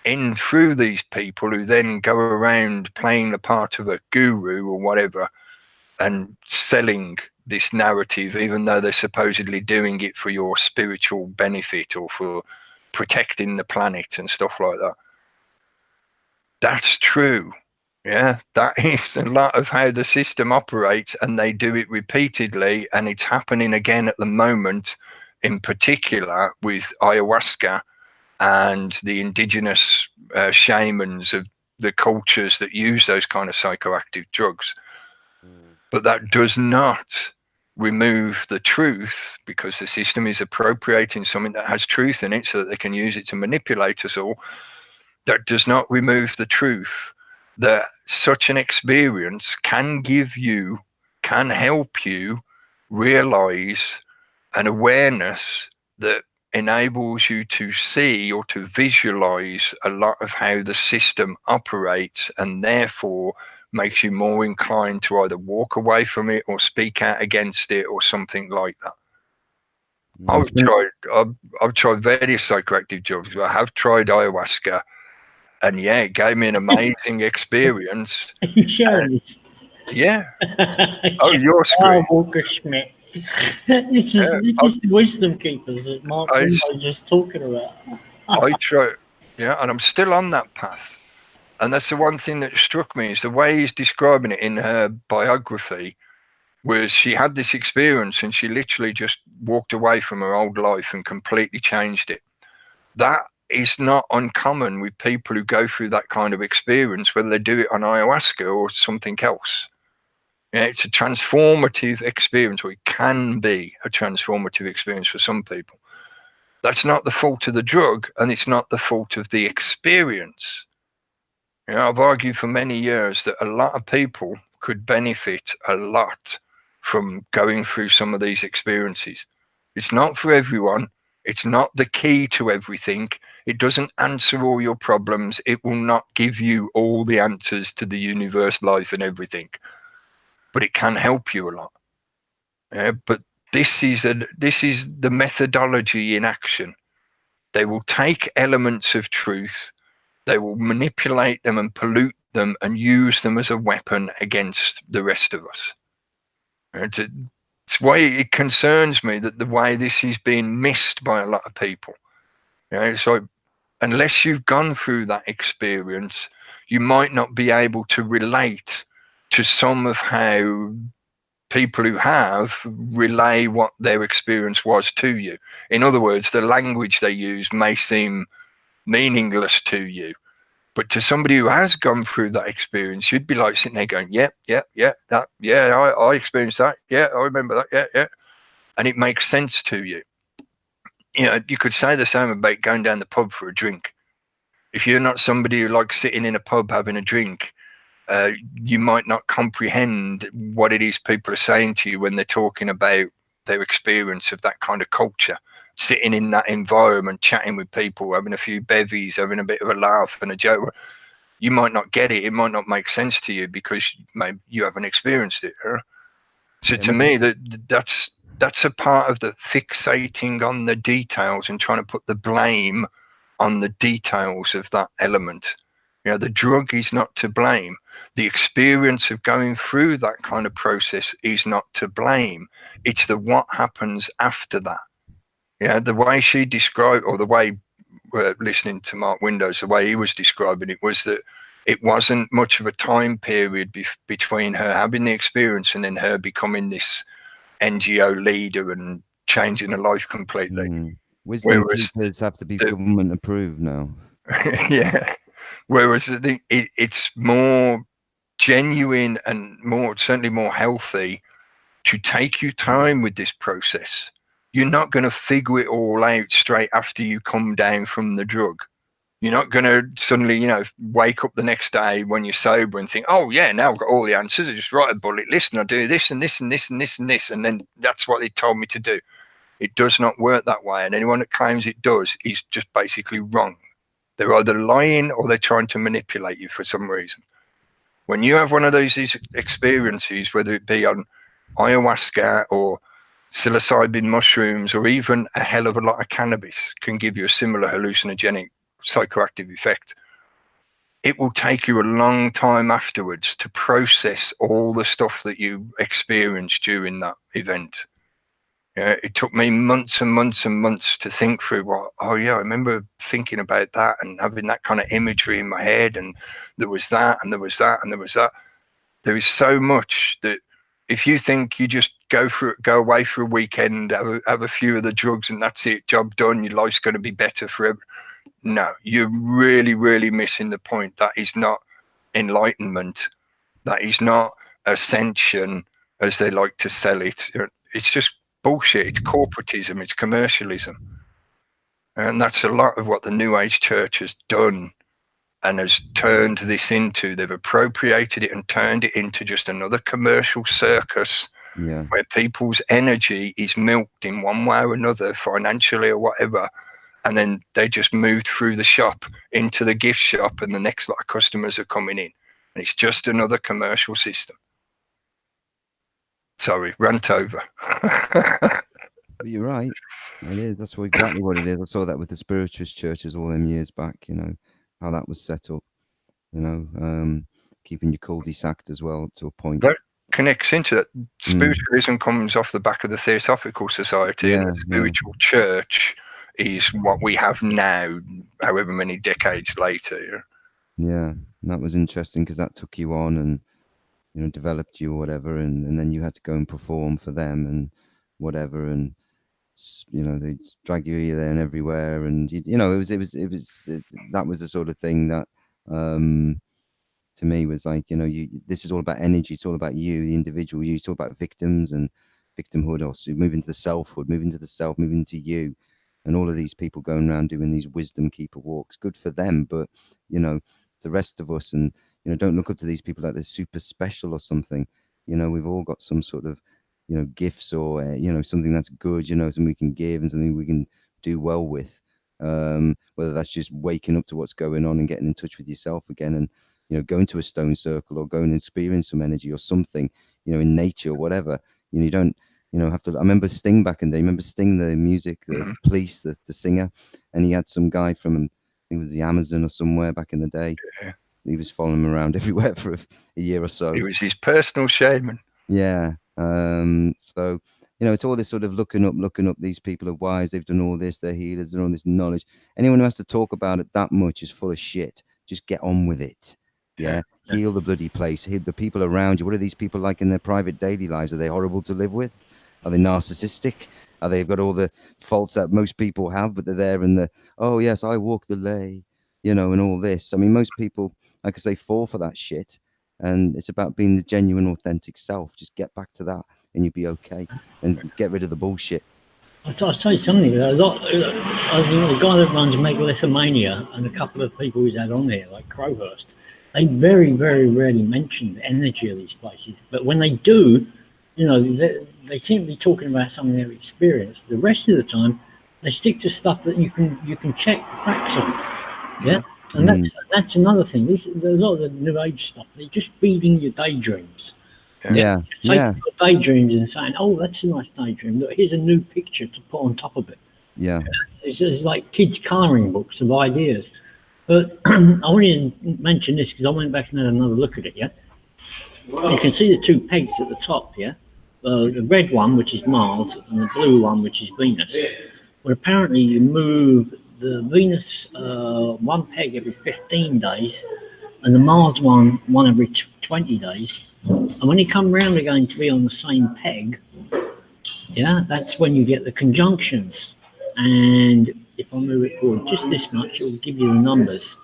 in through these people, who then go around playing the part of a guru or whatever and selling this narrative, even though they're supposedly doing it for your spiritual benefit or for protecting the planet and stuff like that. That's true. That is a lot of how the system operates, and they do it repeatedly, and it's happening again at the moment, in particular with ayahuasca and the indigenous shamans of the cultures that use those kind of psychoactive drugs. But that does not remove the truth, because the system is appropriating something that has truth in it so that they can use it to manipulate us all. That does not remove the truth that such an experience can help you realize an awareness that enables you to see or to visualize a lot of how the system operates, and therefore makes you more inclined to either walk away from it or speak out against it or something like that. I've tried various psychoactive drugs, but I have tried ayahuasca, and it gave me an amazing experience. Are you sharing this? Yeah. Oh, your screen. Walker Schmidt. This is the wisdom keepers that Mark was just talking about. I try, and I'm still on that path. And that's the one thing that struck me, is the way he's describing it in her biography, was she had this experience and she literally just walked away from her old life and completely changed it. That is not uncommon with people who go through that kind of experience, whether they do it on ayahuasca or something else. It's a transformative experience, or it can be a transformative experience for some people. That's not the fault of the drug, and it's not the fault of the experience. I've argued for many years that a lot of people could benefit a lot from going through some of these experiences. It's not for everyone. It's not the key to everything. It doesn't answer all your problems. It will not give you all the answers to the universe, life, and everything. But it can help you a lot. But this is the methodology in action. They will take elements of truth, they will manipulate them and pollute them and use them as a weapon against the rest of us. It's why it concerns me that the way this is being missed by a lot of people. It's like, unless you've gone through that experience, you might not be able to relate to some of how people who have relay what their experience was to you. In other words, the language they use may seem meaningless to you, but to somebody who has gone through that experience, you'd be like sitting there going, I experienced that. Yeah, I remember that. Yeah. And it makes sense to you. You could say the same about going down the pub for a drink. If you're not somebody who likes sitting in a pub having a drink, you might not comprehend what it is people are saying to you when they're talking about their experience of that kind of culture, sitting in that environment, chatting with people, having a few bevies, having a bit of a laugh and a joke. You might not get it. It might not make sense to you because maybe you haven't experienced it. Huh? So to me, that's a part of the fixating on the details and trying to put the blame on the details of that element. You know, the drug is not to blame. The experience of going through that kind of process is not to blame. It's the what happens after that. Yeah, the way she described, or the way listening to Mark Windows, the way he was describing it was that it wasn't much of a time period between her having the experience and then her becoming this NGO leader and changing her life completely. Wisdom keepers have to be government approved now. Yeah. Whereas it's more genuine and certainly more healthy to take you time with this process. You're not going to figure it all out straight after you come down from the drug. You're not going to suddenly, you know, wake up the next day when you're sober and think, oh yeah, now I've got all the answers. I just write a bullet list and I do this and this and this and this and this, and then that's what they told me to do. It does not work that way, and anyone that claims it does is just basically wrong. They're either lying or they're trying to manipulate you for some reason. When you have one of those experiences, whether it be on ayahuasca or psilocybin mushrooms or even a hell of a lot of cannabis can give you a similar hallucinogenic psychoactive effect, it will take you a long time afterwards to process all the stuff that you experienced during that event. It took me months and months and months to think through I remember thinking about that and having that kind of imagery in my head, and there was that and there was that and there was that. There is so much that if you think you just go away for a weekend, have a few of the drugs and that's it, job done, your life's going to be better forever. No, you're really, really missing the point. That is not enlightenment. That is not ascension, as they like to sell it. It's just bullshit. It's corporatism. It's commercialism. And that's a lot of what the New Age church has done and has turned this into. They've appropriated it and turned it into just another commercial circus where people's energy is milked in one way or another, financially or whatever. And then they just moved through the shop into the gift shop, and the next lot of customers are coming in. And it's just another commercial system. Sorry, rant over. But you're right. It is. That's exactly what it is. I saw that with the spiritualist churches all them years back, you know, how that was set up, you know, keeping you cul-de-saced as well to a point. That connects into that. Spiritualism comes off the back of the Theosophical Society, and the spiritual church is what we have now, however many decades later. Yeah, and that was interesting because that took you on and, you know, developed you or whatever, and then you had to go and perform for them and whatever, and you know they drag you here, there, and everywhere, and you know it was that was the sort of thing that to me was like, you know, this is all about energy. It's all about you, the individual. You talk about victims and victimhood, also moving to the selfhood, moving to the self, moving to you. And all of these people going around doing these wisdom keeper walks, good for them. But, you know, the rest of us, and, you know, don't look up to these people like they're super special or something. You know, we've all got some sort of, you know, gifts or, you know, something that's good, you know, something we can give and something we can do well with. Whether that's just waking up to what's going on and getting in touch with yourself again and, you know, going to a stone circle or going and experience some energy or something, you know, in nature or whatever. You know, you don't, you know, have to. I remember Sting back in the day. Remember Sting, the music, the Police, the singer, and he had some guy from, I think it was the Amazon or somewhere back in the day. Yeah. He was following him around everywhere for a year or so. He was his personal shaman. Yeah. So, you know, it's all this sort of looking up. These people are wise. They've done all this. They're healers. They're all this knowledge. Anyone who has to talk about it that much is full of shit. Just get on with it. Yeah. Heal the bloody place. Heal the people around you. What are these people like in their private daily lives? Are they horrible to live with? Are they narcissistic? Are they got all the faults that most people have, but they're there and oh yes, I walk the lay, you know, and all this. I mean, most people, like I say, fall for that shit. And it's about being the genuine, authentic self. Just get back to that and you'll be okay. And get rid of the bullshit. I'll tell you something. A lot, the guy that runs Megalithomania and a couple of people he's had on there, like Crowhurst, they very, very rarely mention the energy of these places. But when they do, you know, they seem to be talking about something they've experienced. The rest of the time, they stick to stuff that you can check facts on. Yeah, And that's another thing. A lot of the New Age stuff, they're just feeding your daydreams. Yeah. Just taking your daydreams and saying, "Oh, that's a nice daydream. Look, here's a new picture to put on top of it." Yeah. It's like kids' colouring books of ideas. But I wanted to mention this because I went back and had another look at it. Yeah, you can see the two pegs at the top. Yeah, the red one, which is Mars, and the blue one, which is Venus. Well, apparently you move the Venus one peg every 15 days, and the Mars one every 20 days. And when you come round again to be on the same peg, yeah, that's when you get the conjunctions. And if I move it forward just this much, it will give you the numbers.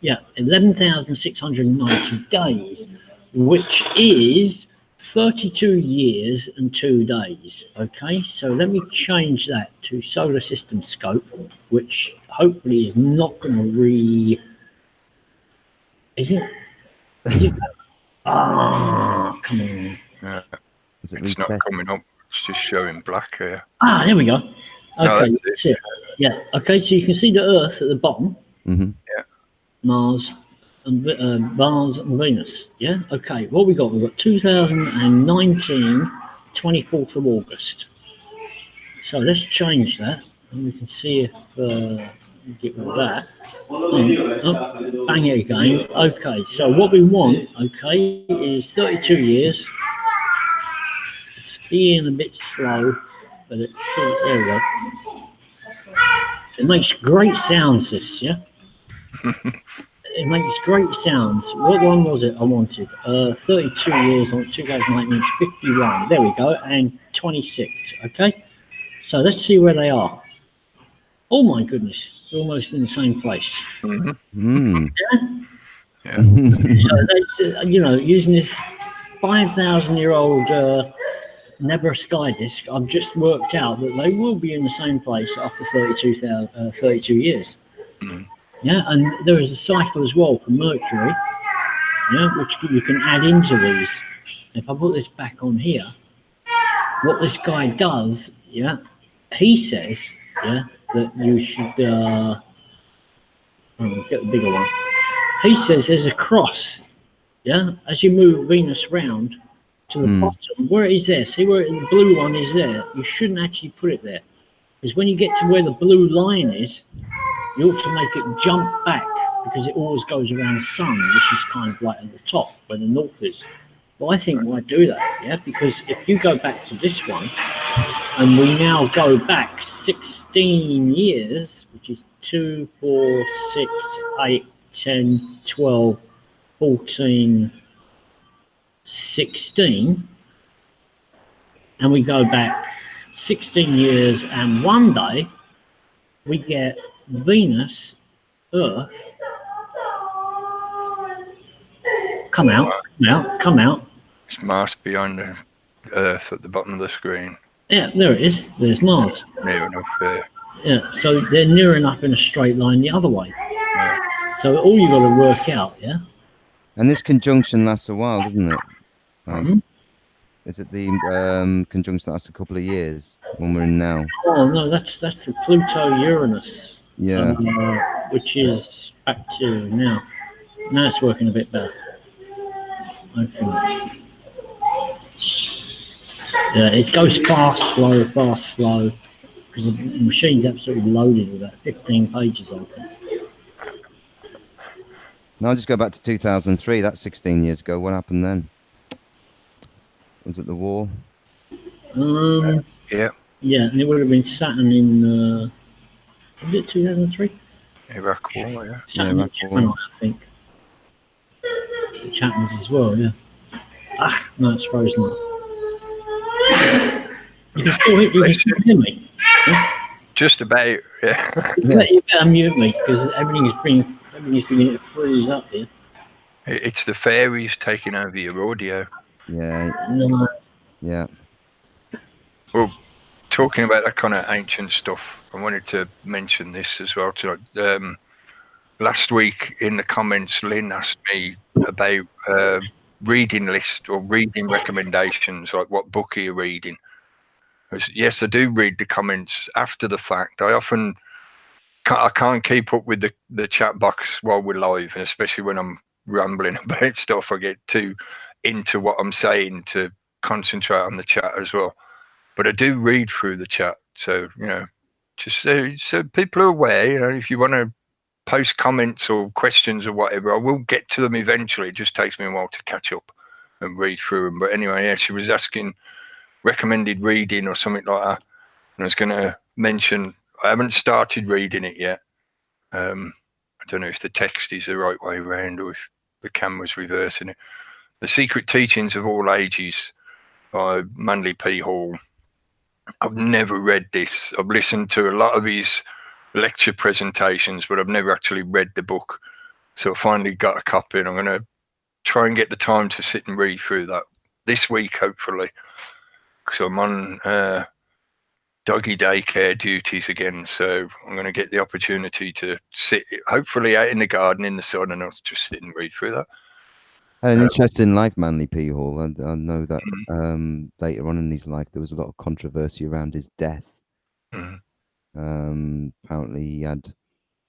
Yeah, 11,690 days, which is 32 years and 2 days. Okay, so let me change that to solar system scope, which hopefully is not going to Is it? Ah, come on. Yeah. Is it It's not reset? coming up. It's just showing black here. Ah, there we go. No, Okay, that's that's it. Yeah. Okay, so you can see the Earth at the bottom, Mm-hmm. Mars and Venus. Yeah. Okay. What we got? We've got 2019, 24th of August. So let's change that, and we can see if we get rid of that. Oh, bang it again. Okay. So what we want, okay, is 32 years. It's being a bit slow, but it should. There we go. It makes great sounds. This, yeah. It makes great sounds. What one was it I wanted? 32 years on 2019, 51. There we go, and 26. Okay, so let's see where they are. Oh my goodness, they're almost in the same place. Mm. Yeah. So that's using this 5,000-year-old Nebra sky disk, I've just worked out that they will be in the same place after 32 years. Yeah, and there is a cycle as well for Mercury, yeah, which you can add into these. If I put this back on here, what this guy does, yeah, he says, yeah, that you should get the bigger one. He says there's a cross, yeah, as you move Venus round to the bottom, where it is there, see where the blue one is there, you shouldn't actually put it there. Because when you get to where the blue line is, you ought to make it jump back because it always goes around the sun, which is kind of like at the top where the north is. Well, I think why do that, yeah? Because if you go back to this one, and we now go back 16 years, which is 2, 4, 6, 8, 10, 12, 14, 16, and we go back 16 years and 1 day, we get Venus, Earth, come out. It's Mars behind the Earth at the bottom of the screen. Yeah, there it is. There's Mars. Near enough there. Yeah, so they're near enough in a straight line the other way. Yeah. So all you got to work out, yeah. And this conjunction lasts a while, doesn't it? Pardon? Is it the conjunction that lasts a couple of years, one we're in now? Oh no, that's the Pluto-Uranus. Yeah. Which is back to now. Now it's working a bit better. Okay. Yeah, it goes fast, slow, because the machine's absolutely loaded with that. 15 pages open. Now I'll just go back to 2003. That's 16 years ago. What happened then? Was it the war? Yeah. Yeah, and it would have been Saturn in. Was it 2003? Iraq War, yeah. Saturn in Gemini, I think. Which happens as well, yeah. Ah, no, it's frozen. You can still hear me. Yeah? Just about, yeah. You better mute me because everything's beginning to freeze up here. It's the fairies taking over your audio. Yeah. No. Yeah. Well, talking about that kind of ancient stuff, I wanted to mention this as well tonight. Last week in the comments, Lynn asked me about reading list or reading recommendations, like what book are you reading? Yes, I do read the comments after the fact. I often I can't keep up with the chat box while we're live, and especially when I'm rambling about stuff, I get too into what I'm saying to concentrate on the chat as well. But I do read through the chat, so just so people are aware. If you want to post comments or questions or whatever, I will get to them eventually. It just takes me a while to catch up and read through them. But anyway, yeah, she was asking recommended reading or something like that, and I was going to mention I haven't started reading it yet. I don't know if the text is the right way around or if the camera's reversing it. The Secret Teachings of All Ages by Manly P. Hall. I've never read this. I've listened to a lot of his lecture presentations, but I've never actually read the book. So I finally got a copy, and I'm going to try and get the time to sit and read through that this week, hopefully, because I'm on doggy daycare duties again. So I'm going to get the opportunity to sit, hopefully, out in the garden in the sun, and I'll just sit and read through that. An interesting life, Manly P. Hall. I know that later on in his life there was a lot of controversy around his death. Apparently he had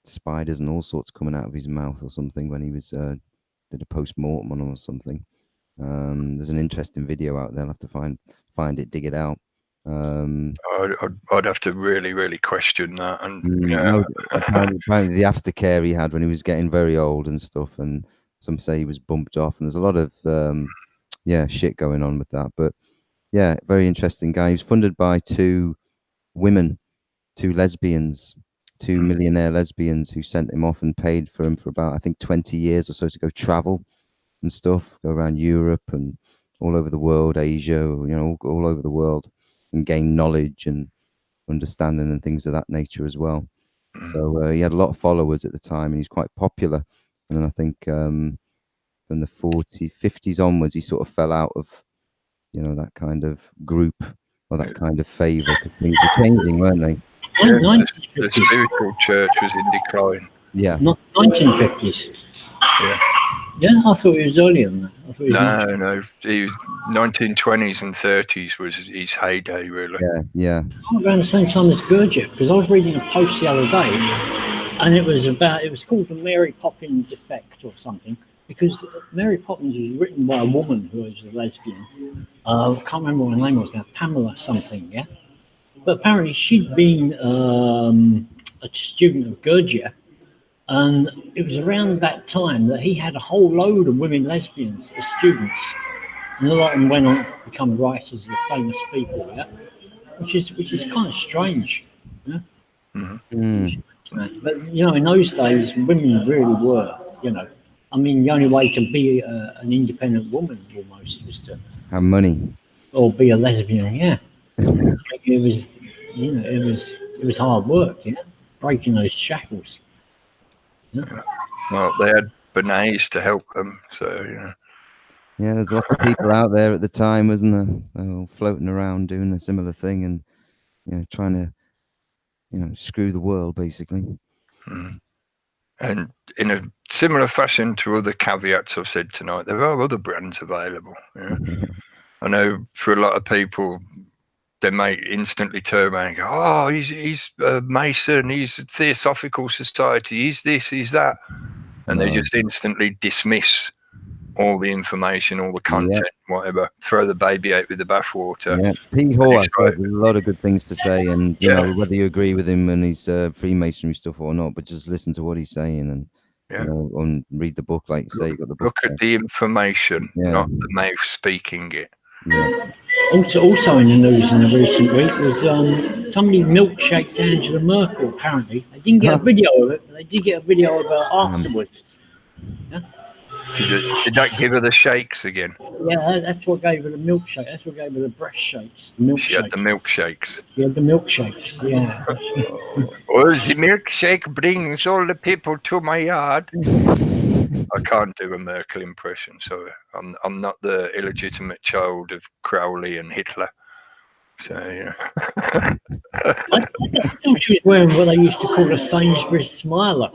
spiders and all sorts coming out of his mouth or something when he was did a post-mortem on him or something. There's an interesting video out there. I'll have to find it, dig it out. I'd have to really question that. And no, apparently the aftercare he had when he was getting very old and stuff, and some say he was bumped off, and there's a lot of shit going on with that. But yeah, very interesting guy. He was funded by two lesbians, two millionaire lesbians who sent him off and paid for him for about, I think, 20 years or so to go travel and stuff, go around Europe and all over the world, Asia, all over the world, and gain knowledge and understanding and things of that nature as well. So he had a lot of followers at the time, and he's quite popular. And I think from the 50s onwards, he sort of fell out of, that kind of group or that kind of favour, because things were changing, weren't they? The spiritual church was in decline. Yeah. Not 1950s. Yeah, I thought it was earlier than that. No. He was 1920s and 30s was his heyday, really. Yeah. Around the same time as Goethe, because I was reading a post the other day, and it was called the Mary Poppins effect or something, because Mary Poppins was written by a woman who was a lesbian. I can't remember what her name was now, Pamela something, yeah? But apparently she'd been a student of Goethe, and it was around that time that he had a whole load of women lesbians as students, and a lot of them went on to become writers or famous people, yeah? Which is kind of strange, yeah? But in those days, women really were, I mean, the only way to be an independent woman almost was to have money or be a lesbian. Yeah, it was, it was hard work. Breaking those shackles. Yeah. Well, they had Bernays to help them, so Yeah, there's lots of people out there at the time, wasn't there? All floating around doing a similar thing, and trying to screw the world basically. And in a similar fashion to other caveats I've said tonight, there are other brands available. I know for a lot of people, they may instantly turn around and go, "Oh, he's a Mason, he's a Theosophical Society, he's this, he's that," and they just instantly dismiss all the information, all the content, whatever, throw the baby out with the bathwater. Yeah, P. Hall has a lot of good things to say, and whether you agree with him and his Freemasonry stuff or not, but just listen to what he's saying and and read the book, like you say. You got the book. Look at the information, not the mouth speaking it. Yeah. Also in the news in the recent week was somebody milkshaked Angela Merkel. Apparently, they didn't get a video of it, but they did get a video of her afterwards. Yeah. Did that give her the shakes again? Yeah, that's what gave her the milkshake. That's what gave her the breast shakes. The milkshakes. She had the milkshakes. She had the milkshakes, yeah. The milkshake brings all the people to my yard. I can't do a Merkel impression, so I'm not the illegitimate child of Crowley and Hitler. So, I thought she was wearing what they used to call a Sainsbury's smiler.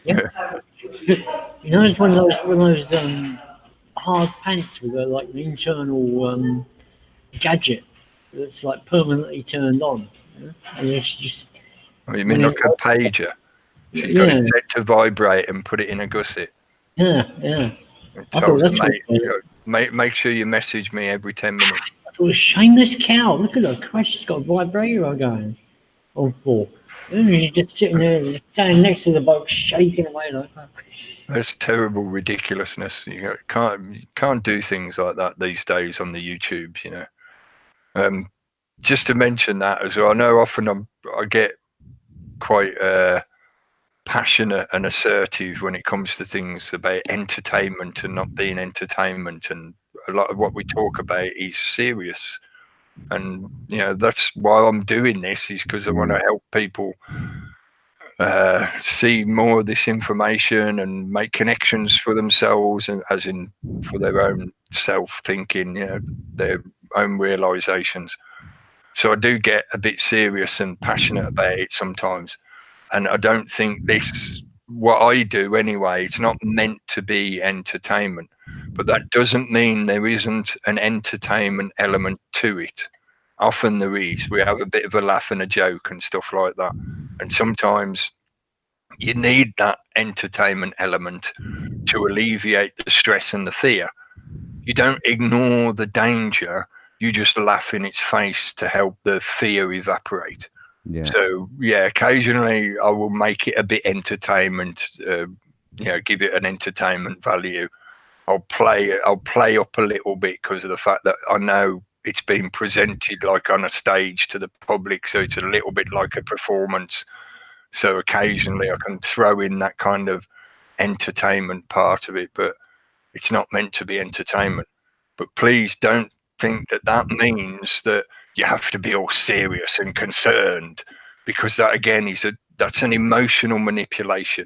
Yeah. It's one of those hard pants with an internal gadget that's like permanently turned on. And it's just Oh, you mean like a pager? So you got it set to vibrate and put it in a gusset. Yeah. It tells them, mate, make sure you message me every 10 minutes. I thought, shameless cow. Look at her. Christ, she's got a vibrator going. Oh, four. She's just sitting there, standing next to the boat, shaking away like that. That's terrible ridiculousness. You can't do things like that these days on the YouTubes, you know. Just to mention that as well, I know often I get quite passionate and assertive when it comes to things about entertainment and not being entertainment, and a lot of what we talk about is serious. And you know, that's why I'm doing this, is because I want to help people see more of this information and make connections for themselves, and as in for their own self-thinking, you know, their own realizations. So I do get a bit serious and passionate about it sometimes. And I don't think this, what I do anyway, it's not meant to be entertainment, but that doesn't mean there isn't an entertainment element to it. Often there is. We have a bit of a laugh and a joke and stuff like that. And sometimes you need that entertainment element to alleviate the stress and the fear. You don't ignore the danger, you just laugh in its face to help the fear evaporate. Yeah. So yeah, occasionally I will make it a bit entertainment, you know, give it an entertainment value. I'll play up a little bit because of the fact that I know it's been presented like on a stage to the public, so it's a little bit like a performance. So occasionally I can throw in that kind of entertainment part of it, but it's not meant to be entertainment. But please don't think that that means that you have to be all serious and concerned, because that again that's an emotional manipulation.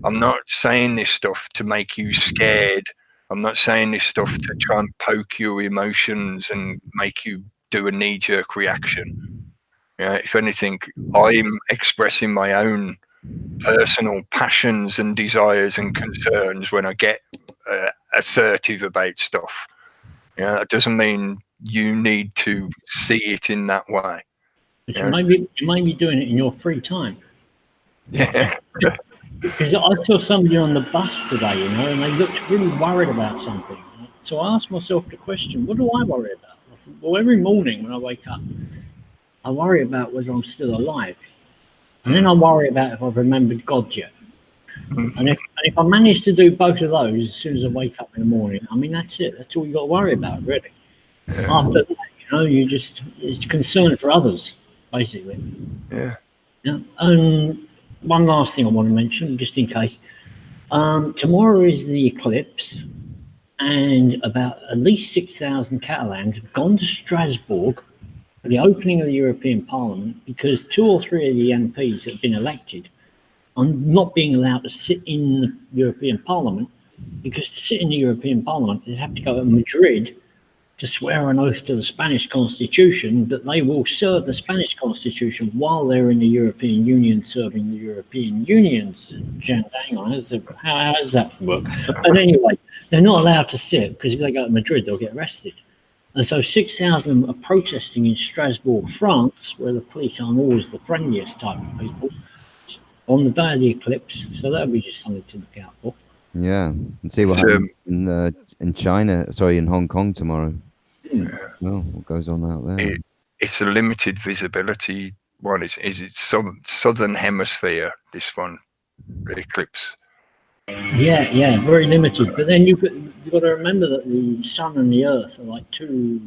I'm not saying this stuff to make you scared. I'm not saying this stuff to try and poke your emotions and make you do a knee-jerk reaction. If anything, I'm expressing my own personal passions and desires and concerns when I get assertive about stuff. That doesn't mean you need to see it in that way. But you might be doing it in your free time. Yeah. Because I saw somebody on the bus today, you know, and they looked really worried about something. So I asked myself the question, what do I worry about? I thought, well, every morning when I wake up, I worry about whether I'm still alive. And then I worry about if I've remembered God yet. And if I manage to do both of those as soon as I wake up in the morning, I mean, that's it. That's all you got to worry about, really. After that, you know, it's concern for others, basically. Yeah. One last thing I want to mention, just in case. Tomorrow is the eclipse, and about at least 6,000 Catalans have gone to Strasbourg for the opening of the European Parliament, because 2 or 3 of the MPs that have been elected are not being allowed to sit in the European Parliament, because to sit in the European Parliament, they have to go to Madrid to swear an oath to the Spanish Constitution that they will serve the Spanish Constitution while they're in the European Union, serving the European Union's agenda. Hang on, how does that work? But anyway, they're not allowed to sit, because if they go to Madrid, they'll get arrested. And so 6,000 are protesting in Strasbourg, France, where the police aren't always the friendliest type of people, on the day of the eclipse. So that'll be just something to look out for. Yeah, and see what happens in China. Sorry, in Hong Kong tomorrow. Well, what goes on out there? It's a limited visibility one. Is it southern hemisphere? This one, the eclipse. Yeah, very limited. But then you've got to remember that the sun and the earth are like two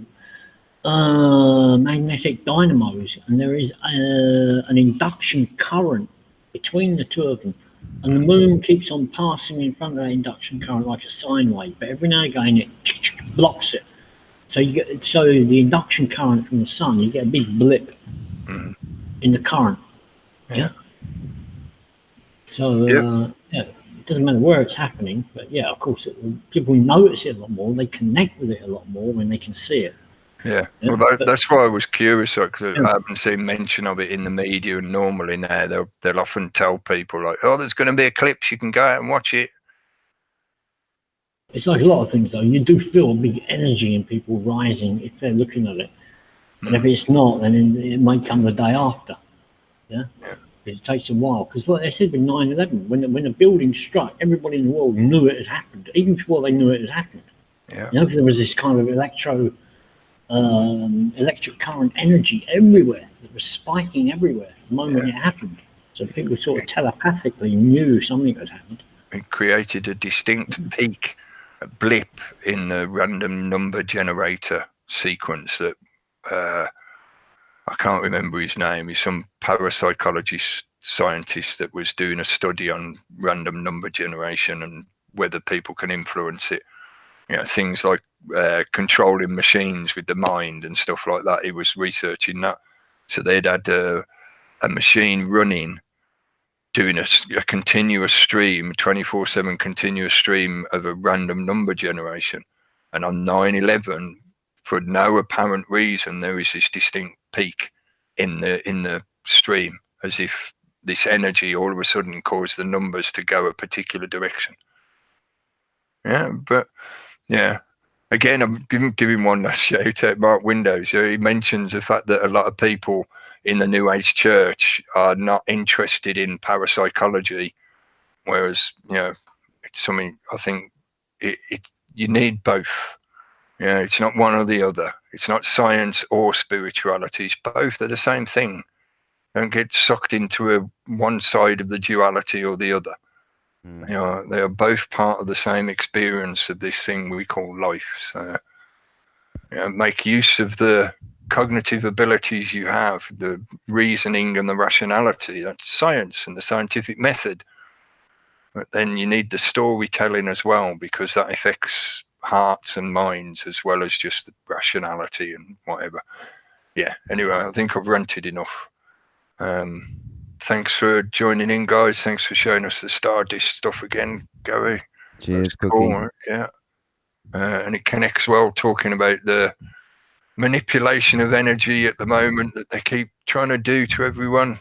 magnetic dynamos, and there is an induction current between the two of them. And the moon keeps on passing in front of that induction current like a sine wave, but every now and again it blocks it. So the induction current from the sun, you get a big blip in the current. Yeah. So it doesn't matter where it's happening, but yeah, of course, people notice it a lot more. They connect with it a lot more when they can see it. Yeah, well, that's why I was curious, because I haven't seen mention of it in the media, and normally now they'll often tell people like, oh, there's going to be an eclipse, you can go out and watch it. It's like a lot of things, though. You do feel a big energy in people rising if they're looking at it. And if it's not, then it might come the day after. Yeah. It takes a while because, like I said, with 9/11, when the building struck, everybody in the world knew it had happened, even before they knew it had happened. Yeah. You know, because there was this kind of electric current energy everywhere that was spiking everywhere the moment it happened. So people sort of telepathically knew something had happened. It created a distinct peak, a blip in the random number generator sequence that I can't remember his name. He's some parapsychologist scientist that was doing a study on random number generation and whether people can influence it. You know, things like controlling machines with the mind and stuff like that. He was researching that. So they'd had a machine running, doing a continuous stream, 24/7 continuous stream of a random number generation. And on 9/11, for no apparent reason, there is this distinct peak in the stream, as if this energy all of a sudden caused the numbers to go a particular direction. Yeah, but yeah. Again, I'm giving one last shout out, Mark Windows. He mentions the fact that a lot of people in the New Age Church are not interested in parapsychology, whereas, you know, it's something I think you need both. Yeah, it's not one or the other. It's not science or spirituality. It's both. They're the same thing. Don't get sucked into one side of the duality or the other. You know, they are both part of the same experience of this thing we call life. So, you know, make use of the cognitive abilities you have, the reasoning and the rationality. That's science and the scientific method. But then you need the storytelling as well, because that affects hearts and minds as well as just the rationality and whatever. Yeah, anyway, I think I've ranted enough. Thanks for joining in, guys. Thanks for showing us the star dish stuff again, Gary. Cheers, Cookie. Cool. Yeah. And it connects well, talking about the manipulation of energy at the moment that they keep trying to do to everyone.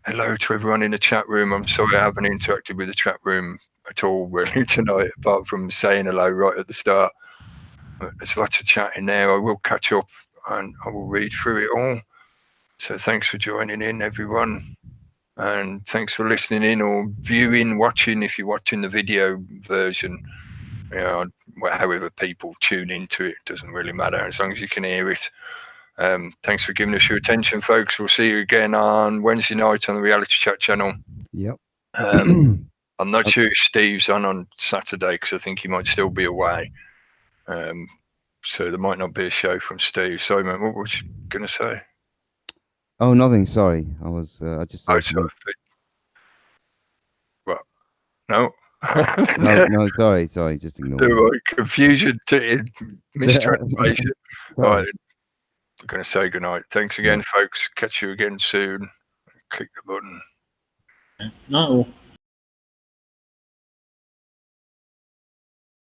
Hello to everyone in the chat room. I'm sorry I haven't interacted with the chat room at all really tonight, apart from saying hello right at the start. But there's lots of chat in there. I will catch up and I will read through it all. So thanks for joining in, everyone. And thanks for listening in or viewing, watching, if you're watching the video version. You know, however people tune into it, doesn't really matter as long as you can hear it. Thanks for giving us your attention, folks. We'll see you again on Wednesday night on the Reality Chat channel. Yep. I'm not sure if Steve's on Saturday because I think he might still be away. So there might not be a show from Steve. Sorry, man. What was you going to say? Oh, nothing. Sorry. I just. Oh, sorry. What? No. no, sorry. Just ignore it. Confusion, mistranslation. Right. I'm going to say goodnight. Thanks again, folks. Catch you again soon. Click the button. No.